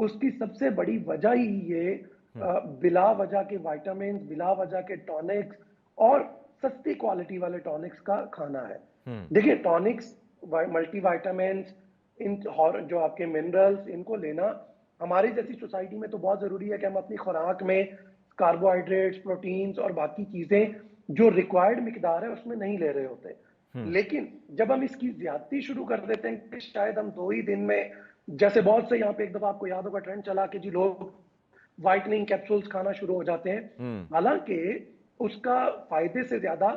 اس کی سب سے بڑی وجہ ہی یہ بلا وجہ کے وائٹامنز، بلا وجہ کے ٹونکس اور سستی کوالٹی والے ٹونکس کا کھانا ہے. دیکھیں ٹونکس، ملٹی وائٹامنز، ان جو آپ کے منرلز، ان کو لینا ہماری جیسی سوسائٹی میں تو بہت ضروری ہے کہ ہم اپنی خوراک میں کاربوہائیڈریٹس، پروٹینز اور باقی چیزیں جو ریکوائرڈ مقدار ہے اس میں نہیں لے رہے ہوتے. لیکن جب ہم اس کی زیادتی شروع کر دیتے ہیں کہ شاید ہم 2 ہی دن میں، جیسے بہت سے یہاں پہ ایک دفعہ آپ کو یاد ہوگا ٹرینڈ چلا کہ جی لوگ وائٹننگ کیپسولز کھانا شروع ہو جاتے ہیں، حالانکہ اس کا فائدے سے زیادہ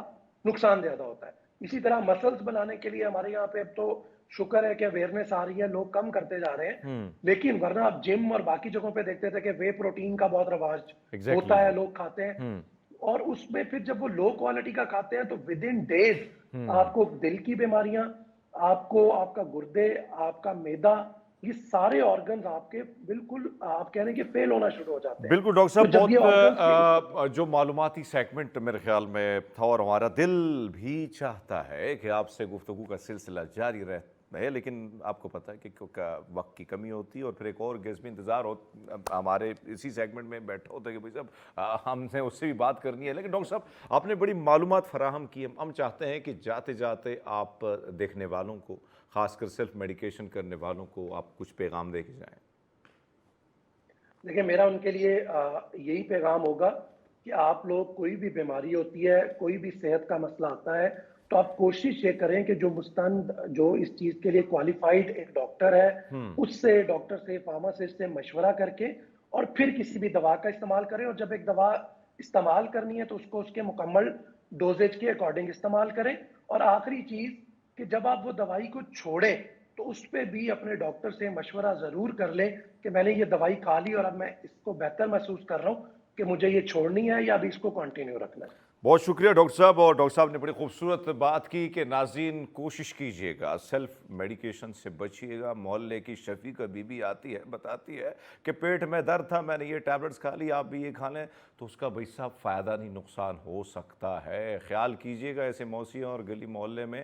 نقصان زیادہ ہوتا ہے. اسی طرح مسلز بنانے کے لیے ہمارے یہاں پہ اب تو شکر ہے کہ اویئرنیس آ رہی ہے، لوگ کم کرتے جا رہے ہیں، لیکن ورنہ آپ جم اور باقی جگہوں پہ دیکھتے تھے کہ وے پروٹین کا بہت رواج ہوتا ہے، لوگ کھاتے ہیں، اور اس میں پھر جب وہ لو کوالٹی کا کھاتے ہیں تو ود ان ڈیز آپ کو دل کی بیماریاں، آپ کو آپ کا گردے، آپ کا معدہ، یہ سارے آرگنز آپ کے بالکل آپ کہہ رہے ہیں کہ فیل ہونا شروع ہو جاتے ہیں. بالکل ڈاکٹر صاحب، تو جب یہ بہت جو معلوماتی سیگمنٹ میرے خیال میں تھا اور ہمارا دل بھی چاہتا ہے کہ آپ سے گفتگو کا سلسلہ جاری رہے، لیکن آپ کو پتہ ہے کہ وقت کی کمی ہوتی ہے اور پھر ایک اور گیسٹ بھی انتظار ہو ہمارے اسی سیگمنٹ میں بیٹھا ہوتا ہے کہ بھائی صاحب ہم نے اس سے بھی بات کرنی ہے. لیکن ڈاکٹر صاحب آپ نے بڑی معلومات فراہم کی، ہم چاہتے ہیں کہ جاتے جاتے آپ دیکھنے والوں کو، خاص کر سیلف میڈیکیشن کرنے والوں کو آپ کچھ پیغام دے کے جائیں. دیکھیں میرا ان کے لیے یہی پیغام ہوگا کہ آپ لوگ کوئی بھی بیماری ہوتی ہے، کوئی بھی صحت کا مسئلہ آتا ہے، تو آپ کوشش یہ کریں کہ جو مستند، جو اس چیز کے لیے کوالیفائڈ ایک ڈاکٹر ہے، اس سے، ڈاکٹر سے، فارماسسٹ سے مشورہ کر کے اور پھر کسی بھی دوا کا استعمال کریں. اور جب ایک دوا استعمال کرنی ہے تو اس کو اس کے مکمل ڈوزیج کے اکارڈنگ استعمال کریں. اور آخری چیز کہ جب آپ وہ دوائی کو چھوڑیں تو اس پہ بھی اپنے ڈاکٹر سے مشورہ ضرور کر لیں کہ میں نے یہ دوائی کھا لی اور اب میں اس کو بہتر محسوس کر رہا ہوں کہ مجھے یہ چھوڑنی ہے یا ابھی اس کو کنٹینیو رکھنا ہے. بہت شکریہ ڈاکٹر صاحب. اور ڈاکٹر صاحب نے بڑی خوبصورت بات کی کہ ناظرین کوشش کیجئے گا، سیلف میڈیکیشن سے بچیے گا. محلے کی شفیقہ بی بی آتی ہے، بتاتی ہے کہ پیٹ میں درد تھا، میں نے یہ ٹیبلٹس کھا لی، آپ بھی یہ کھا لیں، تو اس کا بھائی صاحب فائدہ نہیں نقصان ہو سکتا ہے. خیال کیجئے گا ایسے موسیوں اور گلی محلے میں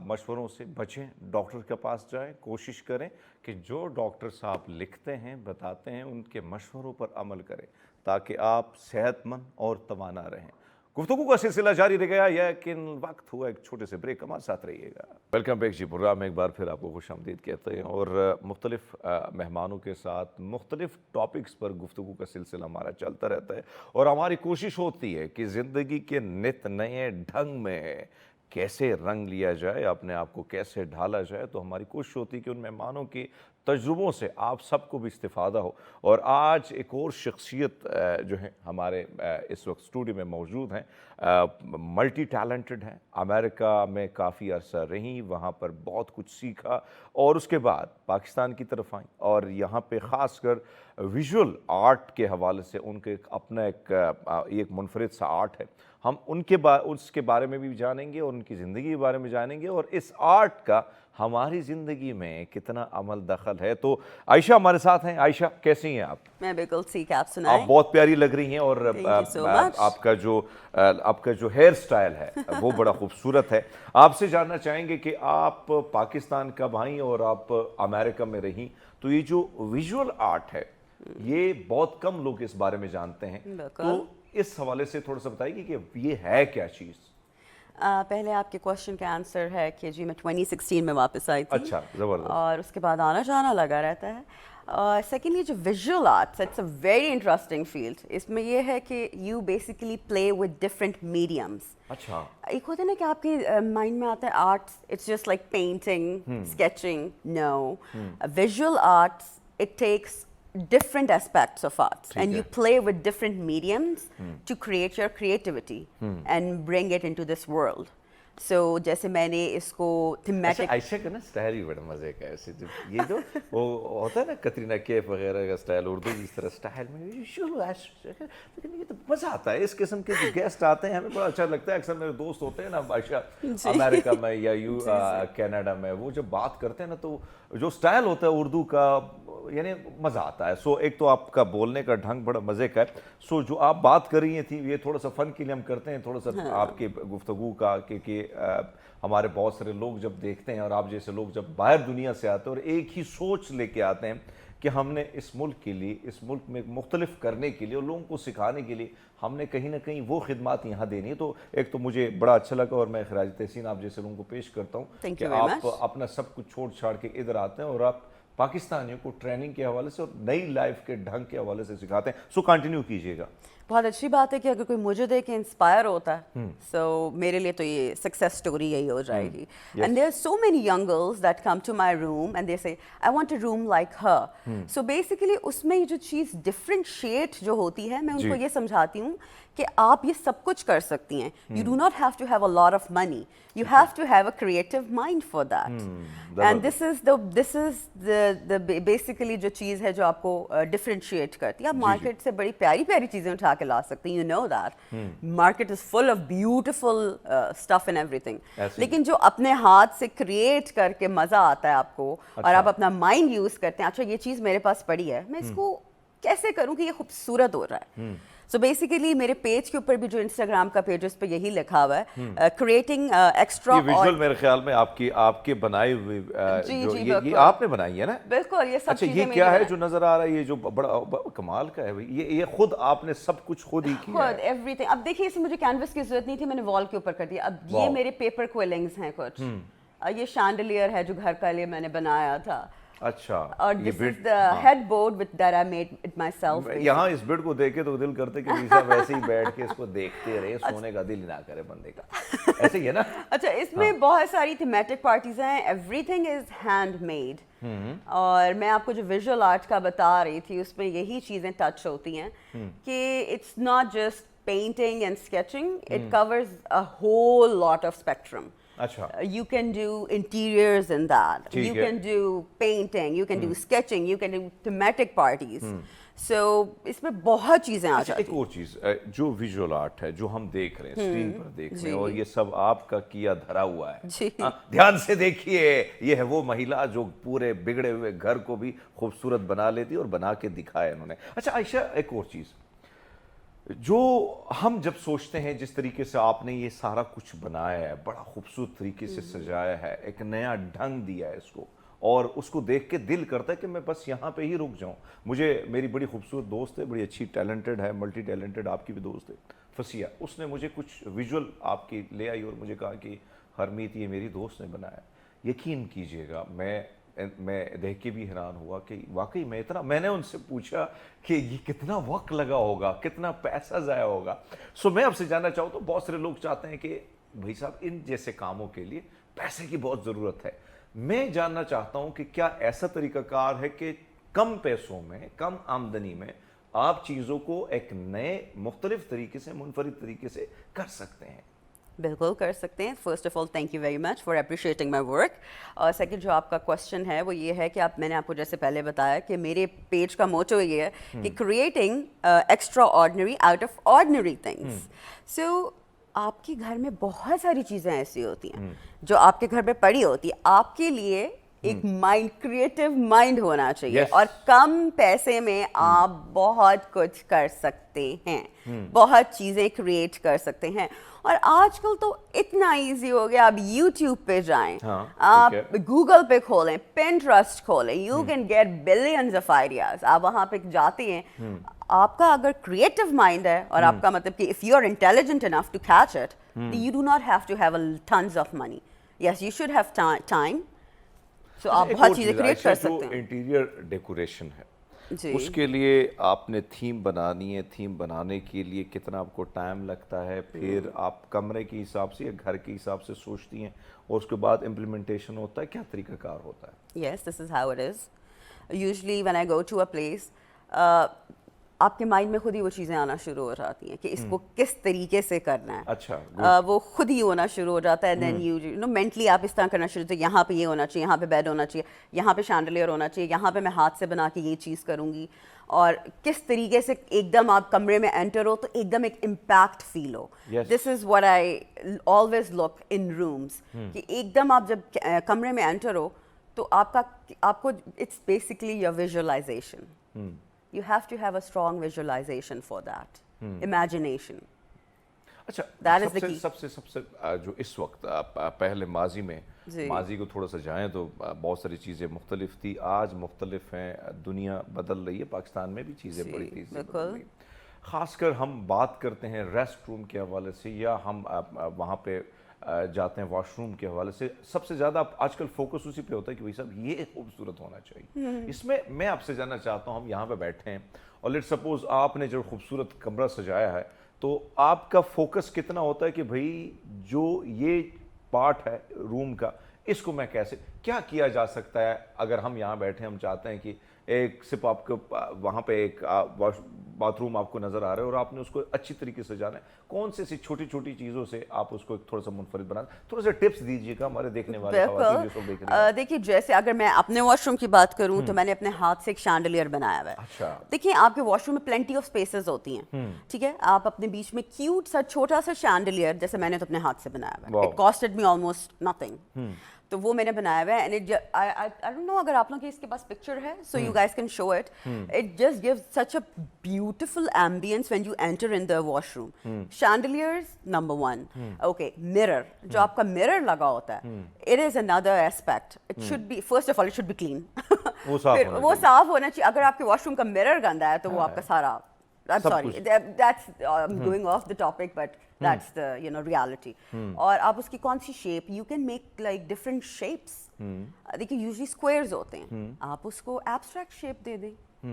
مشوروں سے بچیں، ڈاکٹر کے پاس جائیں. کوشش کریں کہ جو ڈاکٹر صاحب لکھتے ہیں، بتاتے ہیں، ان کے مشوروں پر عمل کریں تاکہ آپ صحت مند اور توانا رہیں. گفتگو کا سلسلہ جاری رہ گیا، لیکن وقت ہوا ایک چھوٹے سے بریک. ہمارے ساتھ رہیے گا. ویلکم بیک جی. پروگرام میں ایک بار پھر آپ کو خوش آمدید کہتے ہیں اور مختلف مہمانوں کے ساتھ مختلف ٹاپکس پر گفتگو کا سلسلہ ہمارا چلتا رہتا ہے اور ہماری کوشش ہوتی ہے کہ زندگی کے نت نئے ڈھنگ میں کیسے رنگ لیا جائے، اپنے آپ کو کیسے ڈھالا جائے. تو ہماری کوشش ہوتی ہے کہ ان مہمانوں کی تجربوں سے آپ سب کو بھی استفادہ ہو. اور آج ایک اور شخصیت جو ہیں ہمارے اس وقت اسٹوڈیو میں موجود ہیں، ملٹی ٹیلنٹڈ ہیں، امریکہ میں کافی عرصہ رہیں، وہاں پر بہت کچھ سیکھا اور اس کے بعد پاکستان کی طرف آئیں اور یہاں پہ خاص کر ویژول آرٹ کے حوالے سے ان کے اپنا ایک منفرد سا آرٹ ہے. ہم اس کے بارے میں بھی جانیں گے اور ان کی زندگی کے بارے میں جانیں گے اور اس آرٹ کا ہماری زندگی میں کتنا عمل دخل ہے. تو عائشہ ہمارے ساتھ ہیں. عائشہ کیسی ہیں آپ؟ میں بالکل ٹھیک. آپ سنائیں. آپ بہت پیاری لگ رہی ہیں اور آپ کا جو ہیئر سٹائل ہے وہ بڑا خوبصورت ہے. آپ سے جاننا چاہیں گے کہ آپ پاکستان کب آئیں اور آپ امریکہ میں رہیں، تو یہ جو ویژول آرٹ ہے یہ بہت کم لوگ اس بارے میں جانتے ہیں، تو اس حوالے سے تھوڑا سا بتائیے کہ یہ ہے کیا چیز؟ پہلے آپ کے کوشچن کا آنسر ہے کہ جی میں 2016 میں واپس آئی تھی. اچھا، زبردست. اور اس کے بعد آنا جانا لگا رہتا ہے. سیکنڈلی جو visual arts, it's a very interesting field. اس میں یہ ہے کہ you basically play with different mediums. اچھا. ایک ہوتا ہے نا کہ آپ کے مائنڈ میں آتا ہے arts it's just like painting, sketching. No, visual arts it takes different aspects of arts and you play with different mediums to create your creativity and bring it into this world. So جیسے میں نے اس کو thematic. عائشہ کا نا style ہی بڑا مزے کا ہے. یہ جو وہ ہوتا ہے نا کترینہ کیف وغیرہ کا اسٹائل، اردو کی اس طرح اسٹائل میں لیکن یہ تو مزہ آتا ہے. اس قسم کے جو گیسٹ آتے ہیں ہمیں بڑا اچھا لگتا ہے. اکثر میرے دوست ہوتے ہیں نا عائشہ امریکہ میں یا کینیڈا میں، وہ جب بات کرتے ہیں نا تو جو اسٹائل ہوتا ہے اردو کا یعنی مزہ آتا ہے. سو ایک تو آپ کا بولنے کا ڈھنگ بڑا مزے کا ہے. سو جو آپ بات کر رہی تھیں یہ تھوڑا سا فن کے لیے ہم کرتے ہیں، تھوڑا سا آپ کی گفتگو کا کہ ہمارے بہت سارے لوگ جب دیکھتے ہیں اور آپ جیسے لوگ جب باہر دنیا سے آتے ہیں اور ایک ہی سوچ لے کے آتے ہیں کہ ہم نے اس ملک کے لیے، اس ملک میں مختلف کرنے کے لیے اور لوگوں کو سکھانے کے لیے ہم نے کہیں نہ کہیں وہ خدمات یہاں دینی ہے. تو ایک تو مجھے بڑا اچھا لگا اور میں خراج تحسین آپ جیسے لوگوں کو پیش کرتا ہوں کہ آپ اپنا سب کچھ چھوڑ چھاڑ کے ادھر آتے ہیں اور آپ پاکستانیوں کو ٹریننگ کے حوالے سے اور نئی لائف کے ڈھنگ کے حوالے سے سکھاتے ہیں. سو کنٹینیو کیجیے گا. بہت اچھی بات ہے کہ اگر کوئی مجھے دیکھ کے انسپائر ہوتا ہے سو میرے لیے تو یہ سکسیس اسٹوری یہی ہو جائے گی. And there are so many young girls that come to my room and they say I want a room like her. So basically اس میں یہ جو چیز ڈفرینشیٹ جو ہوتی ہے میں ان کو یہ سمجھاتی ہوں کہ آپ یہ سب کچھ کر سکتی ہیں. You do not have to have a lot of money, you have to have a creative mind for that. And this is basically جو چیز ہے جو آپ کو ڈفرینشیٹ کرتی ہے. آپ مارکیٹ سے بڑی پیاری پیاری چیزیں اٹھا کے لا سکتے ہیں, you know that market is full of beautiful stuff and everything, لیکن جو اپنے ہاتھ سے کریٹ کر کے مزہ آتا ہے آپ کو اور آپ اپنا مائنڈ یوز کرتے ہیں, اچھا یہ چیز میرے پاس پڑی ہے, میں اس کو کیسے کروں کہ یہ خوبصورت ہو رہا ہے. سو بیسیکلی میرے پیج کے اوپر بھی جو انسٹاگرام کا پیج اس پہ یہی لکھا ہوا ہے کریٹنگ ایکسٹرا. یہ ویژول میرے خیال میں آپ کے بنائے ہوئے یہ آپ نے بنائی ہے نا؟ بالکل. یہ سب چیزیں یہ کیا ہے جو نظر آ رہا ہے, یہ جو بڑا کمال کا ہے, یہ خود آپ نے سب کچھ خود ہی کیا ہے؟ خود ایوری تھنگ. اب دیکھیے اس میں مجھے کینوس کی ضرورت نہیں تھی, میں نے وال کے اوپر کر دیا. اب یہ میرے پیپر کوئلنگز ہیں کچھ, یہ شانڈلیئر ہے جو گھر کا لیے میں نے بنایا تھا. اچھا, اور this is the headboard that I made it myself. یہاں اس بیڈ کو دیکھے تو دل کرتے کہ ویسا ویسے ہی بیٹھ کے اس کو دیکھتے رہے, سونے کا دل ہی نہ کرے بندے کا, ایسے ہی ہے نا؟ اچھا, اس میں بہت ساری تھیمیٹک پارٹیز ہیں, every thing is hand made. اور میں آپ کو جو ویژول آرٹ کا بتا رہی تھی اس میں یہی چیزیں ٹچ ہوتی ہیں کہ it's not just painting and sketching, it covers a whole lot of spectrum. You can do interiors in that. You can do painting. You can do sketching. You can do thematic parties. So اس میں بہت چیزیں آ جاتی ہیں. ایک اور چیز جو visual art ہے جو ہم دیکھ رہے ہیں, اسکرین پر دیکھ رہے ہیں, اور یہ سب آپ کا کیا دھرا ہوا ہے. دھیان سے دیکھیے, یہ ہے وہ مہیلا جو پورے بگڑے ہوئے گھر کو بھی خوبصورت بنا لیتی اور بنا کے دکھایا انہوں نے. اچھا عائشہ, ایک اور چیز جو ہم جب سوچتے ہیں جس طریقے سے آپ نے یہ سارا کچھ بنایا ہے, بڑا خوبصورت طریقے سے سجایا ہے, ایک نیا ڈھنگ دیا ہے اس کو, اور اس کو دیکھ کے دل کرتا ہے کہ میں بس یہاں پہ ہی رک جاؤں. مجھے میری بڑی خوبصورت دوست ہے, بڑی اچھی ٹیلنٹڈ ہے, ملٹی ٹیلنٹڈ, آپ کی بھی دوست ہے فسیہ, اس نے مجھے کچھ ویژول آپ کی لے آئی اور مجھے کہا کہ ہرمیت یہ میری دوست نے بنایا. یقین کیجئے گا میں دیکھ کے بھی حیران ہوا کہ واقعی میں نے ان سے پوچھا کہ یہ کتنا وقت لگا ہوگا, کتنا پیسہ ضائع ہوگا. سو میں آپ سے جاننا چاہوں تو بہت سارے لوگ چاہتے ہیں کہ بھائی صاحب ان جیسے کاموں کے لیے پیسے کی بہت ضرورت ہے. میں جاننا چاہتا ہوں کہ کیا ایسا طریقہ کار ہے کہ کم پیسوں میں, کم آمدنی میں آپ چیزوں کو ایک نئے مختلف طریقے سے, منفرد طریقے سے کر سکتے ہیں؟ بالکل کر سکتے ہیں. First of all thank you very much for appreciating my work. اور سیکنڈ جو آپ کا کوشچن ہے وہ یہ ہے کہ میں نے آپ کو جیسے پہلے بتایا کہ میرے پیج کا موٹو یہ ہے کہ creating extraordinary out of ordinary things. So آپ کے گھر میں بہت ساری چیزیں ایسی ہوتی ہیں جو آپ کے گھر پہ پڑی ہوتی ہے, آپ کے لیے ایک مائنڈ, کریٹو مائنڈ ہونا چاہیے, اور کم پیسے میں آپ بہت کچھ کر سکتے ہیں, بہت چیزیں کریٹ کر سکتے ہیں. اور آج کل تو اتنا ایزی ہو گیا, آپ یوٹیوب پہ جائیں, آپ گوگل پہ کھولیں, پنٹرسٹ کھولیں, you can get billions of ideas. آپ وہاں پہ جاتے ہیں, آپ کا اگر کریٹو مائنڈ ہے اور آپ کا مطلب کہ if you are intelligent enough to catch it, you do not have to have tons of money. Yes, you should have time. So آپ بہت چیزیں کریٹ کر سکتے ہیں. انٹیریئر ڈیکوریشن ہے, اس کے لیے آپ نے تھیم بنانی ہے, تھیم بنانے کے لیے کتنا آپ کو ٹائم لگتا ہے, پھر آپ کمرے کے حساب سے یا گھر کے حساب سے سوچتی ہیں, اور اس کے بعد امپلیمنٹیشن ہوتا ہے, کیا طریقہ کار ہوتا ہے؟ Yes, this is how it is. Usually when I go to a place, آپ کے مائنڈ میں خود ہی وہ چیزیں آنا شروع ہو جاتی ہیں کہ اس کو کس طریقے سے کرنا ہے. اچھا, وہ خود ہی ہونا شروع ہو جاتا ہے. دین یو نو مینٹلی آپ اس طرح کرنا شروع ہوتے ہیں, یہاں پہ یہ ہونا چاہیے, یہاں پہ بیڈ ہونا چاہیے, یہاں پہ شانڈلیئر ہونا چاہیے, یہاں پہ میں ہاتھ سے بنا کے یہ چیز کروں گی. اور کس طریقے سے ایک دم آپ کمرے میں انٹر ہو تو ایک دم ایک امپیکٹ فیل ہو. This is what I always look in rooms, کہ ایک دم آپ جب کمرے میں انٹر ہو تو آپ کو it's basically your visualization. You have to have a strong visualization for that. Imagination. اچھا, That is the key. سب سے جو اس وقت پہلے ماضی میں ماضی کو تھوڑا سا جائیں تو بہت ساری چیزیں مختلف تھی, آج مختلف ہیں, دنیا بدل رہی ہے, پاکستان میں بھی چیزیں بڑی تیزی سے بدل رہی ہیں. خاص کر ہم بات کرتے ہیں ریسٹ روم کے حوالے سے, یا ہم وہاں پہ جاتے ہیں واش روم کے حوالے سے, سب سے زیادہ آج کل فوکس اسی پہ ہوتا ہے کہ بھائی صاحب یہ خوبصورت ہونا چاہیے. اس میں آپ سے جاننا چاہتا ہوں, ہم یہاں پہ بیٹھے ہیں اور لیٹ سپوز آپ نے جو خوبصورت کمرہ سجایا ہے, تو آپ کا فوکس کتنا ہوتا ہے کہ بھئی جو یہ پارٹ ہے روم کا, اس کو میں کیسے کیا کیا جا سکتا ہے؟ اگر ہم یہاں بیٹھے ہم چاہتے ہیں کہ ایک صرف آپ کو وہاں پہ ایک باتھ روم آپ کو نظر آ رہا ہے اور آپ نے اس کو اچھی طریقے سے جانا ہے, کون سی چھوٹی چھوٹی چیزوں سے آپ اس کو تھوڑا سا منفرد بنا, تھوڑا سا ٹپس دیجیے گا ہمارے دیکھنے والے خواتین جو دیکھ رہی ہیں. دیکھیے جیسے اگر میں اپنے واش روم کی بات کروں تو میں نے اپنے ہاتھ سے ایک شینڈلیئر بنایا ہوا ہے. اچھا, دیکھیے آپ کے واش روم میں پلینٹی آف اسپیسز ہوتی ہیں, ٹھیک ہے, آپ اپنے بیچ میں کیوٹ سا چھوٹا سا شینڈلیئر, جیسے میں نے تو اپنے ہاتھ سے بنایا ہوا ہے, it casted me almost nothing, تو وہ میں نے بنایا ہوا ہے. اینڈ آئی ڈونٹ نو اگر آپ لوگوں کے اس کے پاس پکچر ہے, so you guys can show it. It just gives such a beautiful ambience when you enter in the washroom. Chandeliers number 1. Okay, mirror, جو آپ کا مرر لگا ہوتا ہے, it is another aspect. It should be, first of all it should be clean, وہ صاف ہونا چاہیے. اگر آپ کے واش روم کا مرر گندا ہے تو وہ آپ کا سارا, I'm sorry, that's going off the topic, but that's the reality. اور آپ اس کی کون سی shape, you can make like different shapes. دیکھیے یوزلی squares ہوتے ہیں, آپ اس کو abstract shape دے دیں,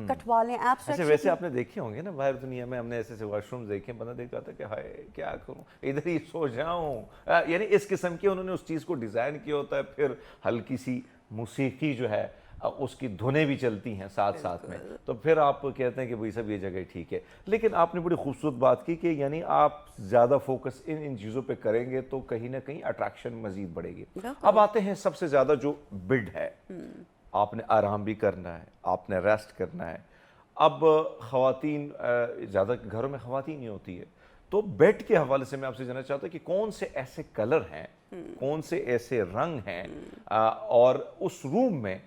کٹوا لیں abstract shape. ویسے آپ نے دیکھے ہوں گے نا باہر دنیا میں, ہم نے ایسے واش روم دیکھے, بندہ دیکھتا تھا کہ ہائے کیا کروں, ادھر ہی سو جاؤں, یعنی اس قسم کی انہوں نے اس چیز کو ڈیزائن کیا ہوتا ہے. پھر ہلکی سی موسیقی جو ہے اس کی دھنیں بھی چلتی ہیں ساتھ ساتھ میں, تو پھر آپ کہتے ہیں کہ بھئی سب یہ جگہ ٹھیک ہے. لیکن آپ نے بڑی خوبصورت بات کی کہ یعنی آپ زیادہ فوکس ان چیزوں پہ کریں گے تو کہیں نہ کہیں اٹریکشن مزید بڑھے گی. اب آتے ہیں سب سے زیادہ جو بڈ ہے, آپ نے آرام بھی کرنا ہے, آپ نے ریسٹ کرنا ہے. اب خواتین, زیادہ گھروں میں خواتین ہی ہوتی ہے, تو بیڈ کے حوالے سے میں آپ سے جاننا چاہتا ہوں کہ کون سے ایسے کلر ہیں, کون سے ایسے رنگ ہیں, اور اس روم میں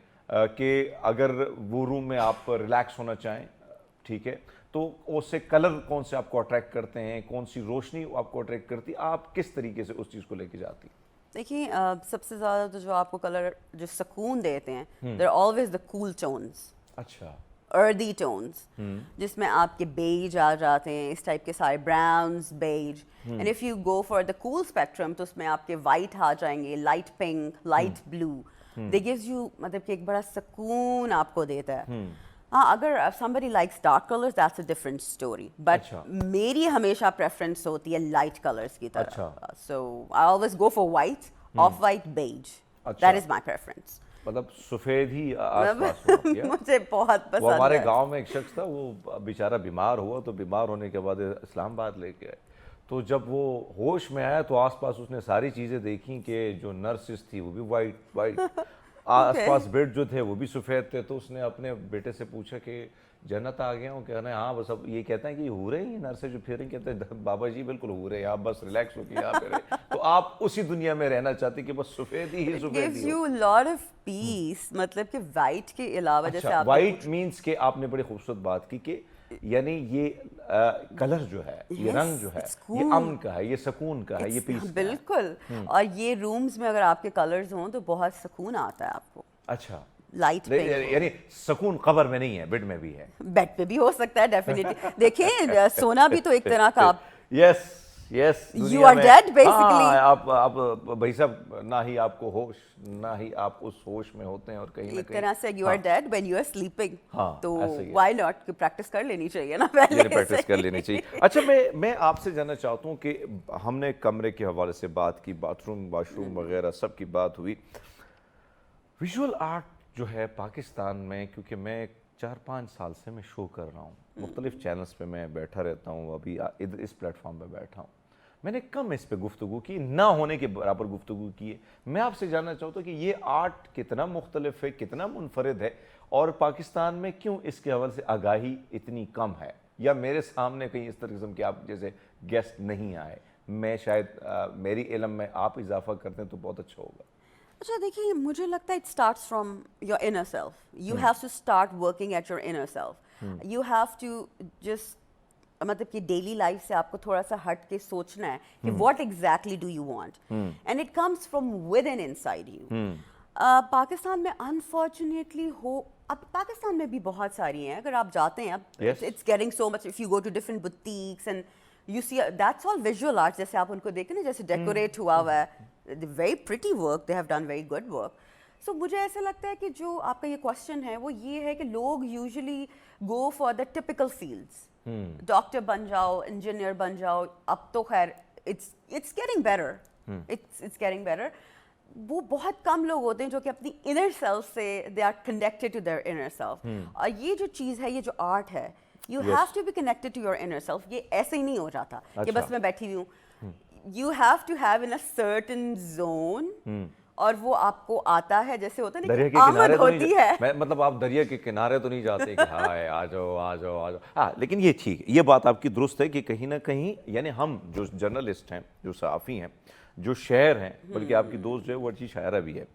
کہ اگر وہ روم میں آپ ریلیکس ہونا چاہیں, ٹھیک ہے, تو اس سے کلر کون سے آپ کو اٹریکٹ کرتے ہیں, کون سی روشنی آپ کو اٹریکٹ کرتی, آپ کس طریقے سے اس چیز کو لے کے جاتی؟ دیکھیے سب سے زیادہ تو جو آپ کو کلر جو سکون دیتے ہیں, دیر آلویز دا کول ٹونز. اچھا, اردی ٹونز, جس میں آپ کے بیج آ جاتے ہیں, اس ٹائپ کے سارے browns, beige. And if you go for the cool spectrum تو اس میں آپ کے وائٹ آ جائیں گے, light pink, light blue. They gives you, مطلب کہ ایک بڑا سکون آپ کو دیتا ہے. ہاں, اگر somebody likes dark colors, that's a different story. But میری ہمیشہ پریفرنس ہوتی ہے لائٹ کلرز کی طرف. So I always go for white, off-white, beige. That is my preference. مطلب سفید ہی آس پاس ہو گیا. مجھے بہت پسند ہے. وہ ہمارے گاؤں میں ایک شخص تھا, وہ بیچارہ بیمار ہوا, تو بیمار ہونے کے بعد اسلام آباد لے کے آئے. تو جب وہ ہوش میں آیا تو آس پاس اس نے ساری چیزیں دیکھیں کہ جو نرسز تھی وہ بھی وائٹ, آس پاس بیڈ جو تھے وہ بھی سفید تھے. تو اس نے اپنے بیٹے سے پوچھا کہ جنت آ گیا ہوں, کہنا ہے ہاں بس. اب یہ کہتے ہیں کہ ہو رہے ہیں نرسیں جو پھر رہی, کہتے ہیں بابا جی بالکل ہو رہے ہیں, آپ بس ریلیکس ہو کے یہاں پہ رہے. تو آپ اسی دنیا میں رہنا چاہتے کہ بس سفید ہی سفید ہی. gives you a lot of peace. مطلب کہ وائٹ کے علاوہ جیسے آپ وائٹ مینس کہ آپ نے بڑی خوبصورت بات کی کہ یعنی یہ کلر جو ہے, یہ رنگ جو ہے, یہ امن کا ہے, یہ سکون کا ہے, یہ پیس کا ہے. بالکل. اور یہ رومز میں اگر آپ کے کلرز ہوں تو بہت سکون آتا ہے آپ کو. اچھا, لائٹ پنک, یعنی سکون قبر میں نہیں ہے, بیڈ میں بھی ہے. بیڈ پہ بھی ہو سکتا ہے ڈیفینیٹلی. دیکھیں سونا بھی تو ایک طرح کا آپ, یس you are dead basically. آپ بھائی صاحب, نہ ہی آپ کو ہوش, نہ ہی آپ اس ہوش میں ہوتے ہیں, اور کہیں نہ ایک کہیں طرح سے you are dead when you are sleeping. ہاں, تو why not کہ پریکٹس کر لینی چاہیے نا پہلے سے. پریکٹس کر لینی چاہیے. اچھا, میں آپ سے جاننا چاہتا ہوں کہ ہم نے کمرے کے حوالے سے بات کی, باتھ روم, واش روم وغیرہ سب کی بات ہوئی. ویژول آرٹ جو ہے پاکستان میں, کیونکہ میں 4-5 سال سے میں شو کر رہا ہوں, مختلف چینلز پہ میں بیٹھا رہتا ہوں, ابھی ادھر اس پلیٹ فارم پہ بیٹھا ہوں, میں نے کم اس پہ گفتگو کی, نہ ہونے کے برابر گفتگو کی ہے. میں آپ سے جاننا چاہتا ہوں کہ یہ آرٹ کتنا مختلف ہے, کتنا منفرد ہے, اور پاکستان میں کیوں اس کے حوالے سے آگاہی اتنی کم ہے, یا میرے سامنے کہیں اس طرح قسم کے آپ جیسے گیسٹ نہیں آئے. میں شاید میری علم میں آپ اضافہ کرتے ہیں تو بہت اچھا ہوگا. اچھا دیکھیے, مجھے لگتا ہے it starts from your inner self. You have to start working at your inner self. You have to just مطلب کہ ڈیلی لائف سے آپ کو تھوڑا سا ہٹ کے سوچنا ہے کہ what exactly do you want and it comes from with in in side you. Pakistan میں انفارچونیٹلی اب پاکستان میں بھی بہت ساری ہیں, اگر آپ جاتے ہیں اب it's getting so much, if you go to different boutiques and you see that's all visual art, جیسے آپ ان کو دیکھیں نا جیسے ڈیکوریٹ ہوا ہوا ہے, very pretty work, they have done very good work. So مجھے ایسا لگتا ہے کہ جو آپ کا یہ کوشچن ہے وہ یہ ہے کہ لوگ usually go for the typical fields, doctor بن جاؤ, انجینئر بن جاؤ. اب تو خیر it's getting better, it's getting better. وہ بہت کم لوگ ہوتے ہیں جو کہ اپنی انر سیلف سے they are connected to their inner self. اور یہ جو چیز ہے, یہ جو آرٹ ہے, you have to be connected to your inner self. یہ ایسے ہی نہیں ہو جاتا کہ بس میں بیٹھی ہوئی ہوں. You have to have in a certain zone, اور وہ آپ کو آتا ہے جیسے ہوتا ہے نا آمد ہوتی ہے. مطلب آپ دریا کے کنارے تو نہیں جاتے کہ ہائے آ جاؤ آ جاؤ آ جاؤ. ہاں لیکن یہ ٹھیک ہے, یہ بات آپ کی درست ہے کہ کہیں نہ کہیں یعنی ہم جو جرنلسٹ ہیں, جو صحافی ہیں, جو شاعر ہیں, بلکہ آپ کی دوست جو ہے وہ اچھی شاعرہ بھی ہے,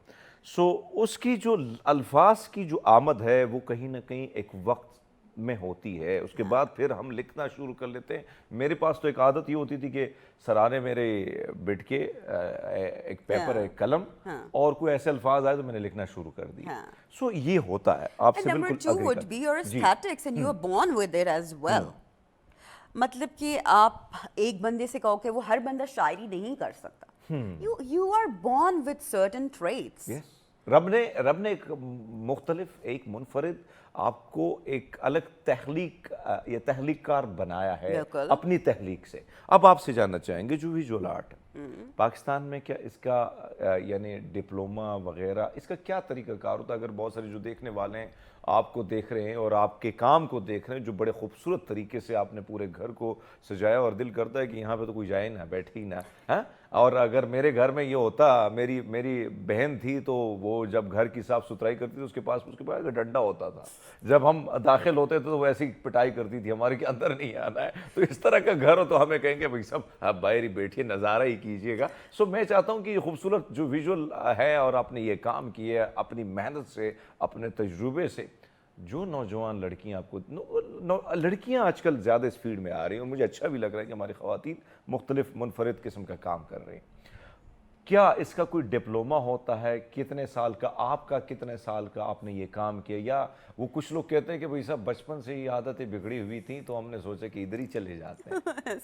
سو اس کی جو الفاظ کی جو آمد ہے وہ کہیں نہ کہیں ایک وقت میں ہوتی ہے. اس کے بعد پھر ہم لکھنا شروع کر لیتے ہیں. میرے پاس تو ایک عادت یہ ہوتی تھی کہ سرانے میرے بیٹھ کے ایک پیپر, ایک قلم, اور کوئی ایسے الفاظ آئے تو میں نے لکھنا شروع کر دیا. سو یہ ہوتا ہے, آپ سے بالکل Number 2 would be your aesthetics and you are born with it as well. مطلب کہ آپ ایک بندے سے کہو کہ وہ ہر بندہ شاعری نہیں کر سکتا. You are born with certain traits. رب نے ایک مختلف, ایک منفرد آپ کو ایک الگ تخلیق یا تخلیق کار بنایا ہے اپنی تخلیق سے. اب آپ سے جاننا چاہیں گے جو ویژول آرٹ پاکستان میں, کیا اس کا یعنی ڈپلوما وغیرہ اس کا کیا طریقہ کار ہوتا ہے؟ اگر بہت سارے جو دیکھنے والے ہیں آپ کو دیکھ رہے ہیں اور آپ کے کام کو دیکھ رہے ہیں, جو بڑے خوبصورت طریقے سے آپ نے پورے گھر کو سجایا, اور دل کرتا ہے کہ یہاں پہ تو کوئی جائے نہ, بیٹھے ہی نہ. اور اگر میرے گھر میں یہ ہوتا, میری بہن تھی تو وہ جب گھر کی صاف ستھرائی کرتی تھی اس کے پاس ایک ڈنڈا ہوتا تھا, جب ہم داخل ہوتے تھے تو وہ ایسی پٹائی کرتی تھی ہمارے کے اندر نہیں آنا ہے. تو اس طرح کا گھر ہو تو ہمیں کہیں گے بھائی سب آپ باہر ہی بیٹھیے, نظارہ ہی کیجیے گا. سو میں چاہتا ہوں کہ یہ خوبصورت جو ویژول ہے اور آپ نے یہ کام کیا ہے اپنی محنت سے, اپنے تجربے سے, جو نوجوان لڑکیاں آپ کو لڑکیاں آج کل زیادہ اس فیلڈ میں آ رہی ہیں, اور مجھے اچھا بھی لگ رہا ہے کہ ہماری خواتین مختلف منفرد قسم کا کام کر رہی ہیں. کیا اس کا کوئی ڈپلوما ہوتا ہے؟ کتنے سال کا, آپ کا کتنے سال کا آپ نے یہ کام کیا؟ یا وہ کچھ لوگ کہتے ہیں کہ بھائی صاحب بچپن سے یہ عادتیں بگڑی ہوئی تھیں تو ہم نے سوچا کہ ادھر ہی چلے جاتے ہیں.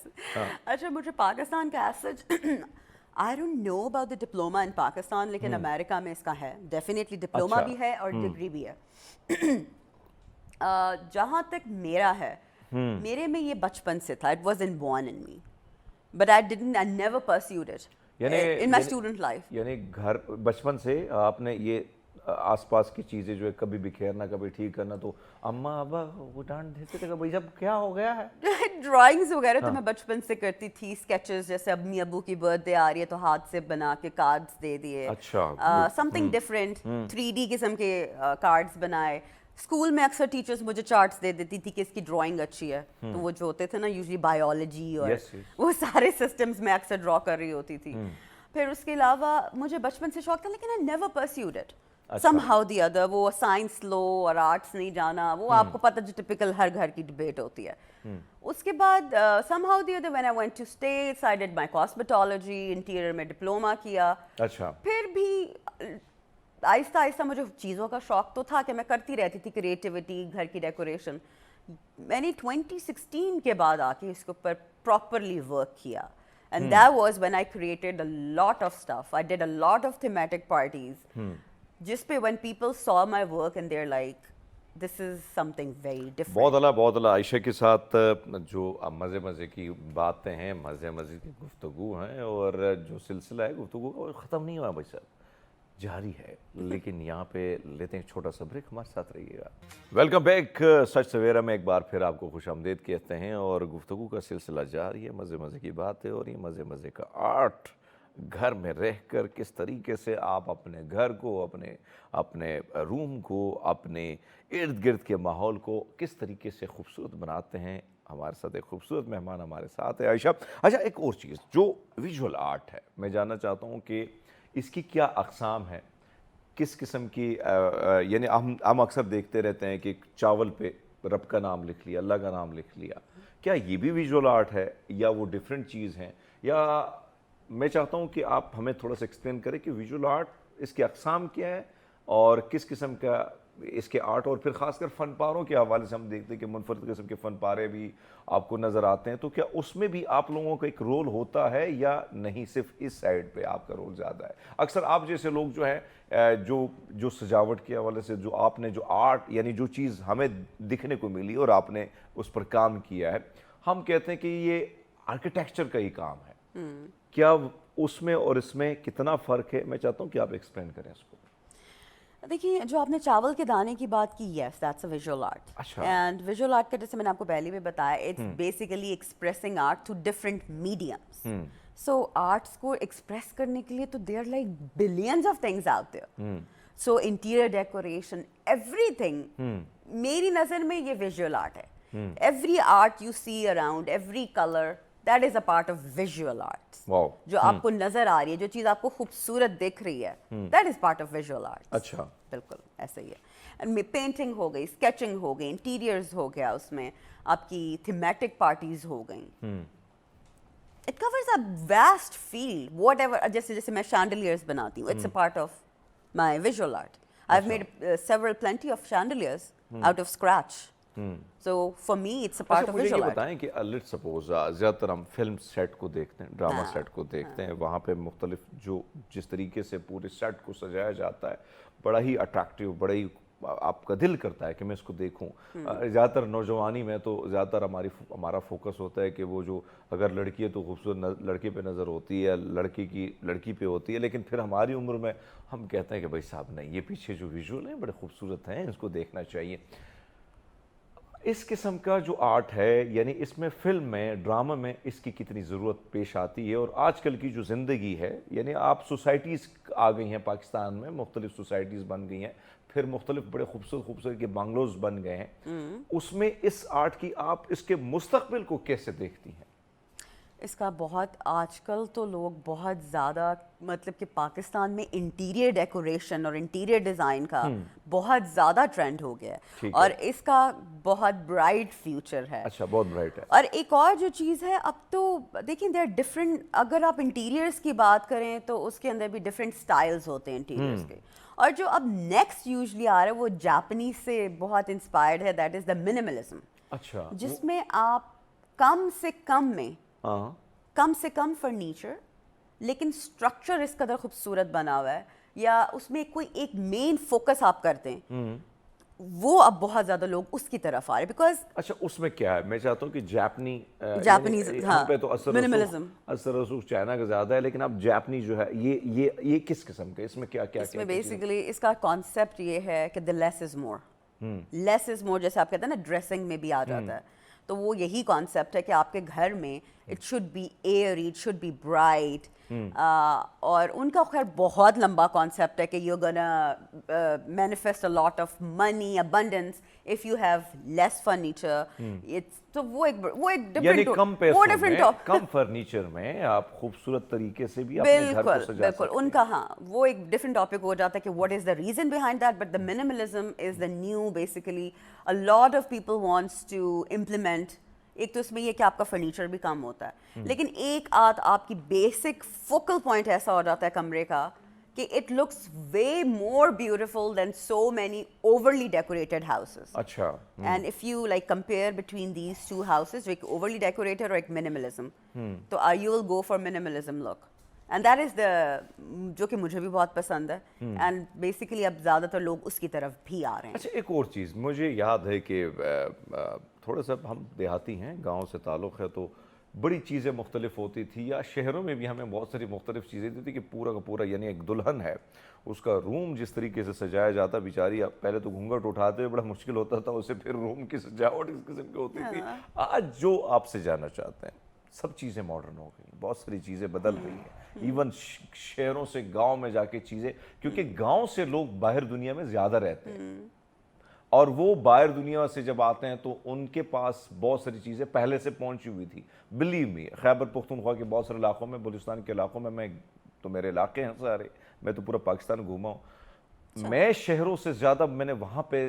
اچھا, مجھے پاکستان کا ایسج I don't know about the diploma in Pakistan, لیکن امریکہ میں اس کا ہے, definitely ڈپلوما بھی ہے اور ڈگری بھی ہے. جہاں تک میرا ہے, میرے میں یہ بچپن سے تھا, it was inborn in me, but I never pursued it in my student life. یعنی گھر بچپن سے آپ نے یہ آس پاس کی چیزیں جو ہے کبھی بکھیرنا, کبھی ٹھیک کرنا, تو اماں ابا وہ ڈانٹ دیتے تھے کہ بھائی جب کیا ہو گیا ہے. ڈرائنگز وغیرہ تو میں بچپن سے کرتی تھی, اسکیچز, جیسے امی ابو کی برتھ ڈے آ رہی ہے تو ہاتھ سے بنا کے کارڈز دے دیے, سم تھنگ ڈفرینٹ, 3D قسم کے کارڈز بنائے. اسکول میں اکثر ٹیچرز مجھے چارٹس دے دیتی تھی کہ اس کی ڈرائنگ اچھی ہے, تو وہ جو ہوتے تھے نا یوزلی بایولوجی اور وہ سارے سسٹمز میں اکثر ڈرا کر رہی ہوتی تھی. پھر اس کے علاوہ مجھے بچپن سے شوق تھا, لیکن I never perceived it some how the other. وہ سائنس لو اور آرٹس نہیں جانا, وہ آپ کو پتہ جو ٹپیکل ہر گھر کی ڈبیٹ ہوتی ہے. اس کے بعد somehow the other when I went to States, I did my cosmetology, interior میں ڈپلوما کیا. پھر بھی آہستہ آہستہ مجھے چیزوں کا شوق تو تھا کہ میں کرتی رہتی تھی, کریٹیوٹی, گھر کی ڈیکوریشن. میں نے 2016 کے بعد آ کے اس کے اوپر پراپرلی ورک کیا, and that was when I created a lot of stuff. I did a lot of thematic parties, جس پہ when people saw my work and they're like, this is something very different. بہت اعلیٰ. عائشہ کے ساتھ جو مزے کی باتیں ہیں, مزے کی گفتگو ہیں, اور جو سلسلہ ہے گفتگو کا وہ ختم نہیں ہوا بھائی صاحب, جاری ہے. لیکن یہاں پہ لیتے ہیں چھوٹا سا بریک, ہمارے ساتھ رہیے گا. Welcome back. سچ سویرا میں ایک بار پھر آپ کو خوش آمدید کہتے ہیں, اور گفتگو کا سلسلہ جاری ہے, مزے کی باتیں, اور یہ مزے کا آرٹ. گھر میں رہ کر کس طریقے سے آپ اپنے گھر کو, اپنے روم کو, اپنے ارد گرد کے ماحول کو کس طریقے سے خوبصورت بناتے ہیں. ہمارے ساتھ ایک خوبصورت مہمان ہمارے ساتھ ہے عائشہ. اچھا, ایک اور چیز جو ویژول آرٹ ہے, میں جاننا چاہتا ہوں کہ اس کی کیا اقسام ہے, کس قسم کی, یعنی ہم اکثر دیکھتے رہتے ہیں کہ چاول پہ رب کا نام لکھ لیا, اللہ کا نام لکھ لیا, کیا یہ بھی ویژول آرٹ ہے یا وہ ڈیفرنٹ چیز ہیں؟ یا میں چاہتا ہوں کہ آپ ہمیں تھوڑا سا ایکسپلین کریں کہ ویژول آرٹ اس کی اقسام کیا ہے اور کس قسم کا اس کے آرٹ, اور پھر خاص کر فن پاروں کے حوالے سے ہم دیکھتے ہیں کہ منفرد قسم کے فن پارے بھی آپ کو نظر آتے ہیں, تو کیا اس میں بھی آپ لوگوں کا ایک رول ہوتا ہے یا نہیں, صرف اس سائڈ پہ آپ کا رول زیادہ ہے؟ اکثر آپ جیسے لوگ جو ہیں جو سجاوٹ کے حوالے سے جو آپ نے جو آرٹ یعنی جو چیز ہمیں دکھنے کو ملی اور آپ نے اس پر کام کیا ہے, ہم کہتے ہیں کہ یہ آرکیٹیکچر کا ہی کام ہے, کیا اس میں اور اس میں کتنا فرق ہے؟ میں چاہتا ہوں کہ آپ ایکسپلین کریں اس کو. دیکھیے جو آپ نے چاول کے دانے کی بات کی, yes that's a visual art, اچھا. اینڈ ویژول آرٹ کا جیسے میں نے آپ کو پہلے بھی بتایا, it's basically expressing art through different mediums. So arts کو ایکسپریس کرنے کے لیے تو there like billions of things out there. So interior decoration, everything میری نظر میں یہ ویژول آرٹ ہے. Every art you see around, every colour, that is a part of visual arts. جو آپ کو نظر آ رہی ہے, جو چیز آپ کو خوبصورت دکھ رہی ہے, that is part of visual arts. اچھا, بالکل ایسا ہی ہے. پینٹنگ ہو گئی, اسکیچنگ ہو گئی, انٹیریئرز ہو گیا, اس میں آپ کی تھیمیٹک پارٹیز ہو گئیں. It covers a vast field, whatever. جیسے میں شانڈلیئرز بناتی ہوں, it's a part of my visual art. I have made several plenty of chandeliers out of scratch. So for me it's a part of مجھے visual یہ art. بتائیں کہ let's suppose زیادہ تر ہم فلم سیٹ کو دیکھتے ہیں, ڈرامہ سیٹ کو دیکھتے ہیں, وہاں پہ مختلف جس طریقے سے پورے سیٹ کو سجایا جاتا ہے, بڑا ہی اٹریکٹیو, بڑا ہی آپ کا دل کرتا ہے کہ میں اس کو دیکھوں. زیادہ تر نوجوانی میں تو زیادہ تر ہمارا فوکس ہوتا ہے کہ وہ جو اگر لڑکی ہے تو خوبصورت لڑکے پہ نظر ہوتی ہے, لڑکی پہ ہوتی ہے, لیکن پھر ہماری عمر میں ہم کہتے ہیں کہ بھائی صاحب نہیں, یہ پیچھے جو ویژول ہیں بڑے خوبصورت ہیں, اس کو دیکھنا چاہیے. اس قسم کا جو آرٹ ہے, یعنی اس میں فلم میں, ڈرامہ میں اس کی کتنی ضرورت پیش آتی ہے؟ اور آج کل کی جو زندگی ہے, یعنی آپ سوسائٹیز آ گئی ہیں پاکستان میں, مختلف سوسائٹیز بن گئی ہیں, پھر مختلف بڑے خوبصورت کے بنگلوز بن گئے ہیں, اس میں اس آرٹ کی آپ اس کے مستقبل کو کیسے دیکھتی ہیں؟ اس کا بہت آج کل تو لوگ بہت زیادہ, مطلب کہ پاکستان میں انٹیریئر ڈیکوریشن اور انٹیریئر ڈیزائن کا بہت زیادہ ٹرینڈ ہو گیا ہے, اور اس کا بہت برائٹ فیوچر ہے. اچھا, بہت برائٹ ہے. اور ایک اور جو چیز ہے, اب تو دیکھیں دے آر ڈفرینٹ, اگر آپ انٹیریئرس کی بات کریں تو اس کے اندر بھی ڈفرینٹ سٹائلز ہوتے ہیں انٹیریئرس کے, اور جو اب نیکسٹ یوزلی آ رہا ہے وہ جاپنیز سے بہت انسپائرڈ ہے, دیٹ از دا منیملزم. اچھا, جس میں آپ کم سے کم فرنیچر, لیکن اسٹرکچر اس قدر خوبصورت بنا ہوا ہے, یا اس میں کوئی ایک مین فوکس آپ کرتے ہیں, وہ اب بہت زیادہ لوگ اس کی طرف آ رہے ہیں. بیکاز اچھا, اس میں کیا ہے؟ میں چاہتا ہوں کہ جاپنیز ہم پہ تو اثر رسوخ چائنا کا زیادہ ہے, لیکن اب جاپنی جو ہے یہ کس قسم کا, اس میں کیا اس میں بیسیکلی اس کا کانسیپٹ یہ ہے کہ the less is more. لیس از مور, جیسے آپ کہتے ہیں نا ڈریسنگ میں بھی آ جاتا ہے, تو وہ یہی کانسیپٹ ہے کہ آپ کے گھر میں it should be airy, it should be bright. اور ان کا خیر بہت لمبا کانسیپٹ ہے کہ you gonna manifest a lot of money, abundance if you have less furniture. تو وہ ایک یعنی کم پیسوں میں, کم فرنیچر میں آپ خوبصورت طریقے سے بھی اپنے گھر کو سجا سکتے ہیں. بالکل, ان کا ہاں وہ ایک ڈفرینٹ ٹاپک ہو جاتا ہے کہ what is the reason behind that, but the minimalism is the new, basically a lot of people wants to implement. ایک تو اس میں یہ کہ آپ کا فرنیچر بھی کم ہوتا ہے, لیکن ایک آدھ آپ کی بیسک فوکل پوائنٹ ایسا ہو جاتا ہے کمرے کا کہ it looks way more beautiful than so many overly decorated houses. اچھا. And if you like compare between these two houses, جو ایک overly decorated اور ایک minimalism, تو you will go for minimalism look. And that is the جو کہ مجھے بھی بہت پسند ہے, and basically اب زیادہ تر لوگ اس کی طرف بھی آ رہے ہیں. اچھا, ایک اور چیز مجھے یاد ہے کہ تھوڑا سا ہم دیہاتی ہیں, گاؤں سے تعلق ہے, تو بڑی چیزیں مختلف ہوتی تھی, یا شہروں میں بھی ہمیں بہت ساری مختلف چیزیں دی تھی کہ پورا کا پورا, یعنی ایک دلہن ہے, اس کا روم جس طریقے سے سجایا جاتا, بیچاری پہلے تو گھونگھٹ اٹھاتے ہوئے بڑا مشکل ہوتا تھا اسے, پھر روم کی سجاوٹ اس قسم کی ہوتی تھی. آج جو آپ سے جاننا چاہتے ہیں, سب چیزیں ماڈرن ہو گئی, بہت ساری چیزیں بدل رہی ہیں, ایون شہروں سے گاؤں میں جا کے چیزیں, کیونکہ گاؤں سے لوگ باہر دنیا میں زیادہ رہتے ہیں, اور وہ باہر دنیا سے جب آتے ہیں تو ان کے پاس بہت ساری چیزیں پہلے سے پہنچی ہوئی تھی. بلیو می, خیبر پختونخوا کے بہت سارے علاقوں میں, بلوچستان کے علاقوں میں تو میرے علاقے ہیں سارے, میں تو پورا پاکستان گھوما ہوں, میں شہروں سے زیادہ میں نے وہاں پہ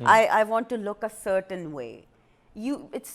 I want to look a certain way. It's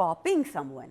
copying someone.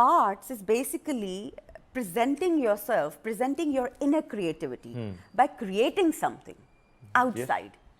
arts is basically presenting yourself, presenting your inner creativity by creating something outside.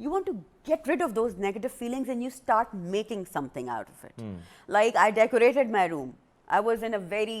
you want to get rid of those negative feelings and you start making something out of it. Like I decorated my room. I was in a very,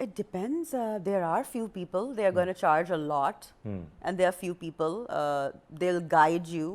It depends. There are few people they are going to charge a lot, and there are few people they'll guide you.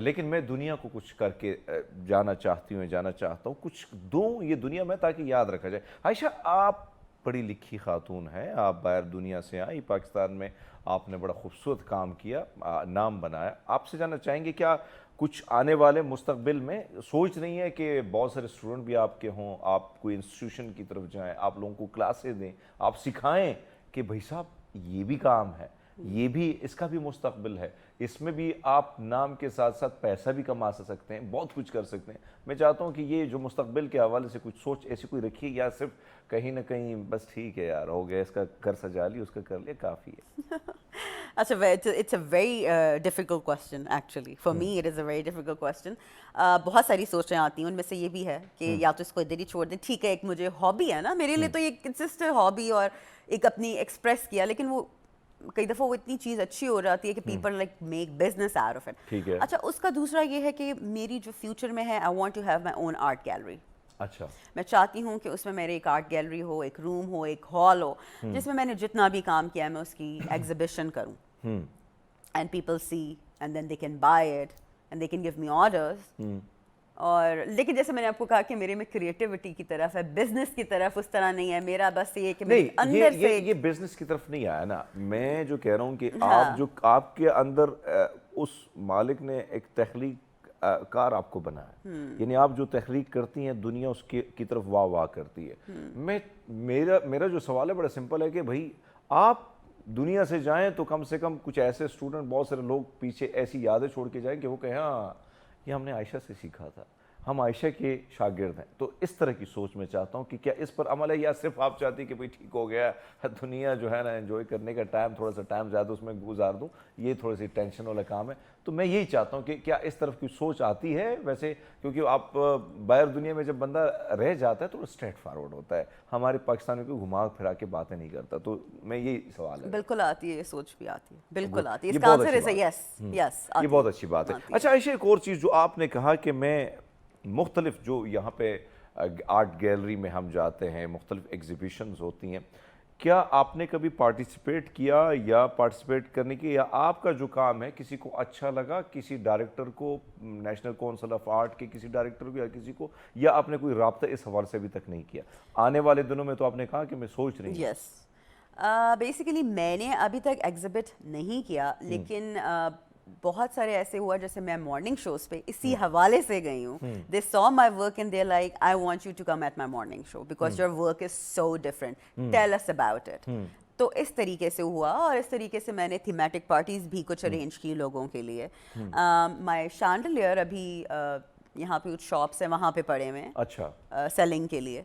لیکن میں دنیا کو کچھ کر کے جانا چاہتا ہوں, کچھ دوں یہ دنیا میں تاکہ یاد رکھا جائے. عائشہ, آپ پڑھی لکھی خاتون ہیں, آپ باہر دنیا سے آئی, پاکستان میں آپ نے بڑا خوبصورت کام کیا, نام بنایا. آپ سے جاننا چاہیں گے کیا کچھ آنے والے مستقبل میں سوچ نہیں ہے کہ بہت سارے اسٹوڈنٹ بھی آپ کے ہوں, آپ کوئی انسٹیٹیوشن کی طرف جائیں, آپ لوگوں کو کلاسیں دیں, آپ سکھائیں کہ بھائی صاحب یہ بھی کام ہے, یہ بھی اس کا بھی مستقبل ہے, اس میں بھی آپ نام کے ساتھ ساتھ پیسہ بھی کما سکتے ہیں, بہت کچھ کر سکتے ہیں. میں چاہتا ہوں کہ یہ جو مستقبل کے حوالے سے کچھ سوچ ایسی کوئی رکھیے, یا صرف کہیں نہ کہیں بس ٹھیک ہے یار ہو گیا, اس کا گھر سجا لی, اس کا کر لیا, کافی ہے. اچھا, it's a very difficult question actually. For me it is a very difficult question. بہت ساری سوچیں آتی ہیں, ان میں سے یہ بھی ہے کہ یا تو اس کو ادھر ہی چھوڑ دیں, ٹھیک ہے ایک مجھے ہابی ہے نا, میرے لیے تو یہ کنسسٹ ہابی اور ایک اپنی ایکسپریس کیا, لیکن وہ کئی دفعہ وہ اتنی چیز اچھی ہو جاتی ہے کہ people like make business out of it. ٹھیک ہے. اچھا, اس کا دوسرا یہ ہے کہ میری جو فیوچر میں ہے, I want to have my own art gallery. اچھا, میں چاہتی ہوں کہ اس میں میرے ایک آرٹ گیلری ہو, ایک روم ہو, ایک ہال ہو, جس میں نے جتنا بھی کام کیا ہے میں اس کی ایگزیبیشن کروں, and people see and then they can buy it and they can give me orders. اور لیکن جیسے میں نے آپ کو کہا کہ میرے میں کریٹیوٹی کی طرف ہے, بزنس کی طرف اس طرح نہیں ہے میرا, بس یہ کہ میرے اندر سے یہ بزنس کی طرف نہیں آیا نا. میں جو کہہ رہا ہوں کہ آپ جو آپ کے اندر اس مالک نے ایک تخلیق کار آپ کو بنایا, یعنی آپ جو تخلیق کرتی ہیں دنیا اس کی طرف واہ واہ کرتی ہے. میرا جو سوال ہے بڑا سمپل ہے کہ بھائی آپ دنیا سے جائیں تو کم سے کم کچھ ایسے اسٹوڈنٹ, بہت سارے لوگ پیچھے ایسی یادیں چھوڑ کے جائیں کہ وہ کہیں ہاں یہ ہم نے عائشہ سے سیکھا تھا, ہم عائشہ کے شاگرد ہیں. تو اس طرح کی سوچ میں چاہتا ہوں کہ کیا اس پر عمل ہے, یا صرف آپ چاہتی کہ بھئی ٹھیک ہو گیا دنیا جو ہے نا انجوائے کرنے کا ٹائم, تھوڑا سا ٹائم زیادہ اس میں گزار دوں, یہ تھوڑی سی ٹینشن والا کام ہے. تو میں یہی چاہتا ہوں کہ کیا اس طرف کی سوچ آتی ہے ویسے, کیونکہ آپ باہر دنیا میں جب بندہ رہ جاتا ہے تو اسٹریٹ فارورڈ ہوتا ہے, ہمارے پاکستان میں کوئی گھما پھرا کے باتیں نہیں کرتا. تو میں یہی سوال ہے. بالکل آتی ہے, یہ سوچ بھی آتی ہے, بالکل آتی ہے. اس کا آنسر ہے یس, یس, یہ بہت اچھی بات ہے. اچھا عائشہ, ایک اور چیز جو آپ نے کہا کہ میں مختلف جو یہاں پہ آرٹ گیلری میں ہم جاتے ہیں, مختلف ایگزیبیشنز ہوتی ہیں, کیا آپ نے کبھی پارٹیسپیٹ کیا یا پارٹیسپیٹ کرنے کی, یا آپ کا جو کام ہے کسی کو اچھا لگا, کسی ڈائریکٹر کو, نیشنل کونسل آف آرٹ کے کسی ڈائریکٹر کو یا کسی کو, یا آپ نے کوئی رابطہ اس حوالے سے ابھی تک نہیں کیا؟ آنے والے دنوں میں تو آپ نے کہا کہ میں سوچ رہی ہوں. یس, بیسیکلی میں نے ابھی تک ایگزیبٹ نہیں کیا, لیکن بہت سارے ایسے ہوا جیسے میں مارننگ شوز پہ اسی حوالے سے گئی ہوں. دے saw my work and they're like, I want you to come at my morning show because your work is so different. Tell us about it. تو اس طریقے سے ہوا, اور اس طریقے سے میں نے تھیمیٹک پارٹیز بھی کچھ ارینج کی لوگوں کے لیے. مائی شانڈلیئر ابھی یہاں پہ کچھ شاپس ہیں وہاں پہ پڑے ہوئے ہیں, اچھا, سیلنگ کے لیے.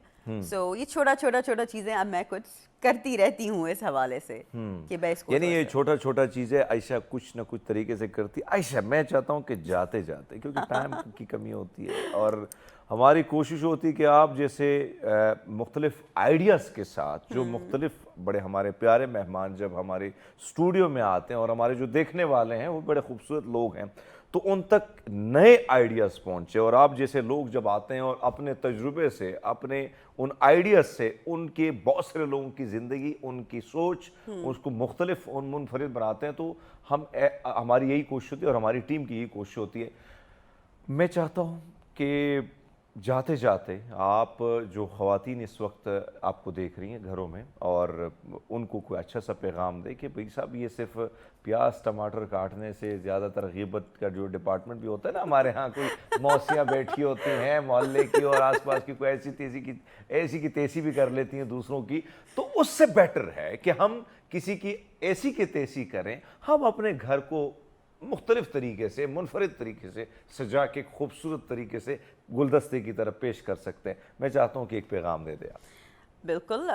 سو یہ چھوٹا چیزیں اب میں کچھ کرتی رہتی ہوں اس حوالے سے کہ میں اس کو, یعنی یہ چھوٹا چیزیں عائشہ کچھ نہ کچھ طریقے سے کرتی. عائشہ, میں چاہتا ہوں کہ جاتے کیونکہ ٹائم کی کمی ہوتی ہے, اور ہماری کوشش ہوتی ہے کہ آپ جیسے مختلف آئیڈیاز کے ساتھ, جو مختلف بڑے ہمارے پیارے مہمان جب ہمارے اسٹوڈیو میں آتے ہیں, اور ہمارے جو دیکھنے والے ہیں وہ بڑے خوبصورت لوگ ہیں, تو ان تک نئے آئیڈیاز پہنچے. اور آپ جیسے لوگ جب آتے ہیں اور اپنے تجربے سے, اپنے ان آئیڈیاز سے ان کے بہت سارے لوگوں کی زندگی, ان کی سوچ, اس کو مختلف اور منفرد بناتے ہیں, تو ہماری یہی کوشش ہوتی ہے اور ہماری ٹیم کی یہی کوشش ہوتی ہے. میں چاہتا ہوں کہ جاتے آپ جو خواتین اس وقت آپ کو دیکھ رہی ہیں گھروں میں, اور ان کو کوئی اچھا سا پیغام دے کہ بھئی صاحب یہ صرف پیاز ٹماٹر کاٹنے سے, زیادہ تر غیبت کا جو ڈپارٹمنٹ بھی ہوتا ہے نا ہمارے ہاں, کوئی موسیاں بیٹھی ہوتی ہیں محلے کی اور آس پاس کی, کوئی ایسی کی تیسی بھی کر لیتی ہیں دوسروں کی, تو اس سے بیٹر ہے کہ ہم کسی کی ایسی کی تیسی کریں. ہم اپنے گھر کو مختلف طریقے سے, منفرد طریقے سے سجا کے خوبصورت طریقے سے گلدستے کی طرف پیش کر سکتے ہیں. میں چاہتا ہوں کہ ایک پیغام دے دیں آپ. بالکل,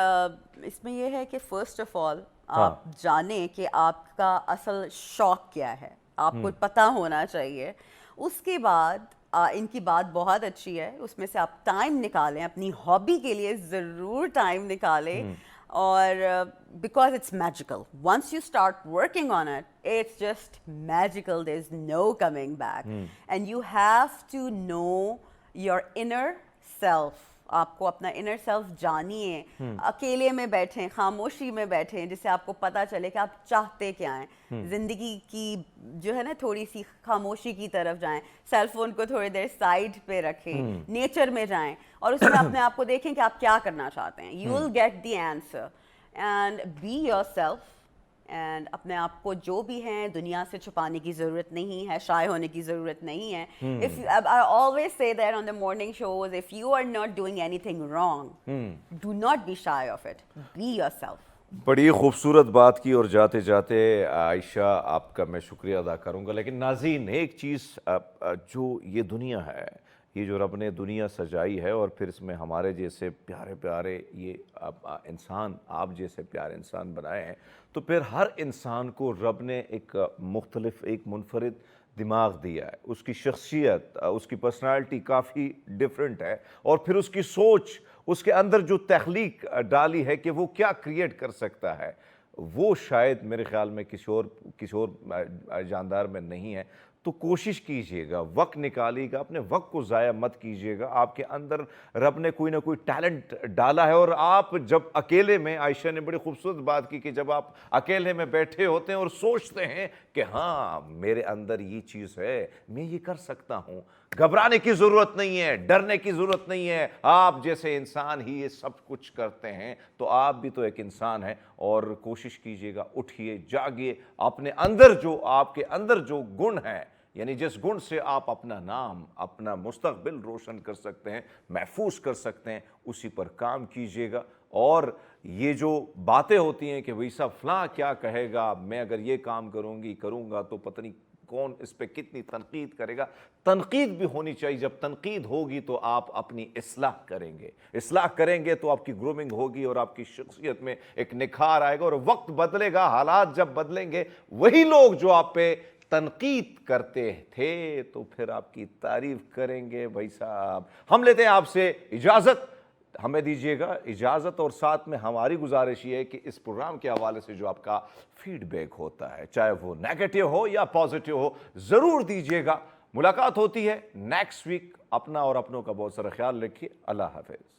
اس میں یہ ہے کہ فرسٹ آف آل آپ جانیں کہ آپ کا اصل شوق کیا ہے, آپ کو پتہ ہونا چاہیے. اس کے بعد ان کی بات بہت اچھی ہے, اس میں سے آپ ٹائم نکالیں, اپنی ہابی کے لیے ضرور ٹائم نکالیں, اور because it's magical. Once you start working on it, it's just magical. There's no coming back. And you have to know your inner self. آپ کو اپنا انر سیلف جانیے, اکیلے میں بیٹھیں, خاموشی میں بیٹھیں, جس سے آپ کو پتہ چلے کہ آپ چاہتے کیا ہیں, زندگی کی جو ہے نا تھوڑی سی خاموشی کی طرف جائیں, سیل فون کو تھوڑی دیر سائڈ پہ رکھیں, نیچر میں جائیں اور اس میں اپنے آپ کو دیکھیں کہ آپ کیا کرنا چاہتے ہیں. You will get the answer and be yourself. اینڈ اپنے آپ کو جو بھی ہیں دنیا سے چھپانے کی ضرورت نہیں ہے, شائع ہونے کی ضرورت نہیں ہے. I always say that on the morning shows, if you are not doing anything wrong, do not be shy of it. Be yourself. بڑی خوبصورت بات کی, اور جاتے جاتے عائشہ آپ کا میں شکریہ ادا کروں گا. لیکن ناظرین, ایک چیز جو یہ دنیا ہے, یہ جو رب نے دنیا سجائی ہے, اور پھر اس میں ہمارے جیسے پیارے پیارے یہ انسان, آپ جیسے پیارے انسان بنائے ہیں, تو پھر ہر انسان کو رب نے ایک مختلف, ایک منفرد دماغ دیا ہے. اس کی شخصیت, اس کی پرسنالٹی کافی ڈیفرنٹ ہے, اور پھر اس کی سوچ, اس کے اندر جو تخلیق ڈالی ہے کہ وہ کیا کریٹ کر سکتا ہے, وہ شاید میرے خیال میں کسی اور جاندار میں نہیں ہے. تو کوشش کیجئے گا, وقت نکالیے گا, اپنے وقت کو ضائع مت کیجئے گا. آپ کے اندر رب نے کوئی نہ کوئی ٹیلنٹ ڈالا ہے, اور آپ جب اکیلے میں, عائشہ نے بڑی خوبصورت بات کی کہ جب آپ اکیلے میں بیٹھے ہوتے ہیں اور سوچتے ہیں کہ ہاں میرے اندر یہ چیز ہے, میں یہ کر سکتا ہوں, گھبرانے کی ضرورت نہیں ہے, ڈرنے کی ضرورت نہیں ہے. آپ جیسے انسان ہی یہ سب کچھ کرتے ہیں, تو آپ بھی تو ایک انسان ہیں. اور کوشش کیجئے گا, اٹھئے, جاگئے, اپنے اندر جو, آپ کے اندر جو گن ہے, یعنی جس گن سے آپ اپنا نام, اپنا مستقبل روشن کر سکتے ہیں, محفوظ کر سکتے ہیں, اسی پر کام کیجئے گا. اور یہ جو باتیں ہوتی ہیں کہ بھئی صاحب فلاں کیا کہے گا, میں اگر یہ کام کروں گا تو پتہ نہیں کون اس پہ کتنی تنقید کرے گا. تنقید بھی ہونی چاہیے. جب تنقید ہوگی تو آپ اپنی اصلاح کریں گے, اصلاح کریں گے تو آپ کی گرومنگ ہوگی, اور آپ کی شخصیت میں ایک نکھار آئے گا. اور وقت بدلے گا, حالات جب بدلیں گے, وہی لوگ جو آپ پہ تنقید کرتے تھے تو پھر آپ کی تعریف کریں گے. بھائی صاحب, ہم لیتے ہیں آپ سے اجازت, ہمیں دیجئے گا اجازت. اور ساتھ میں ہماری گزارش یہ ہے کہ اس پروگرام کے حوالے سے جو آپ کا فیڈ بیک ہوتا ہے, چاہے وہ نیگیٹو ہو یا پازیٹیو ہو, ضرور دیجئے گا. ملاقات ہوتی ہے نیکسٹ ویک. اپنا اور اپنوں کا بہت سارا خیال رکھیے. اللہ حافظ.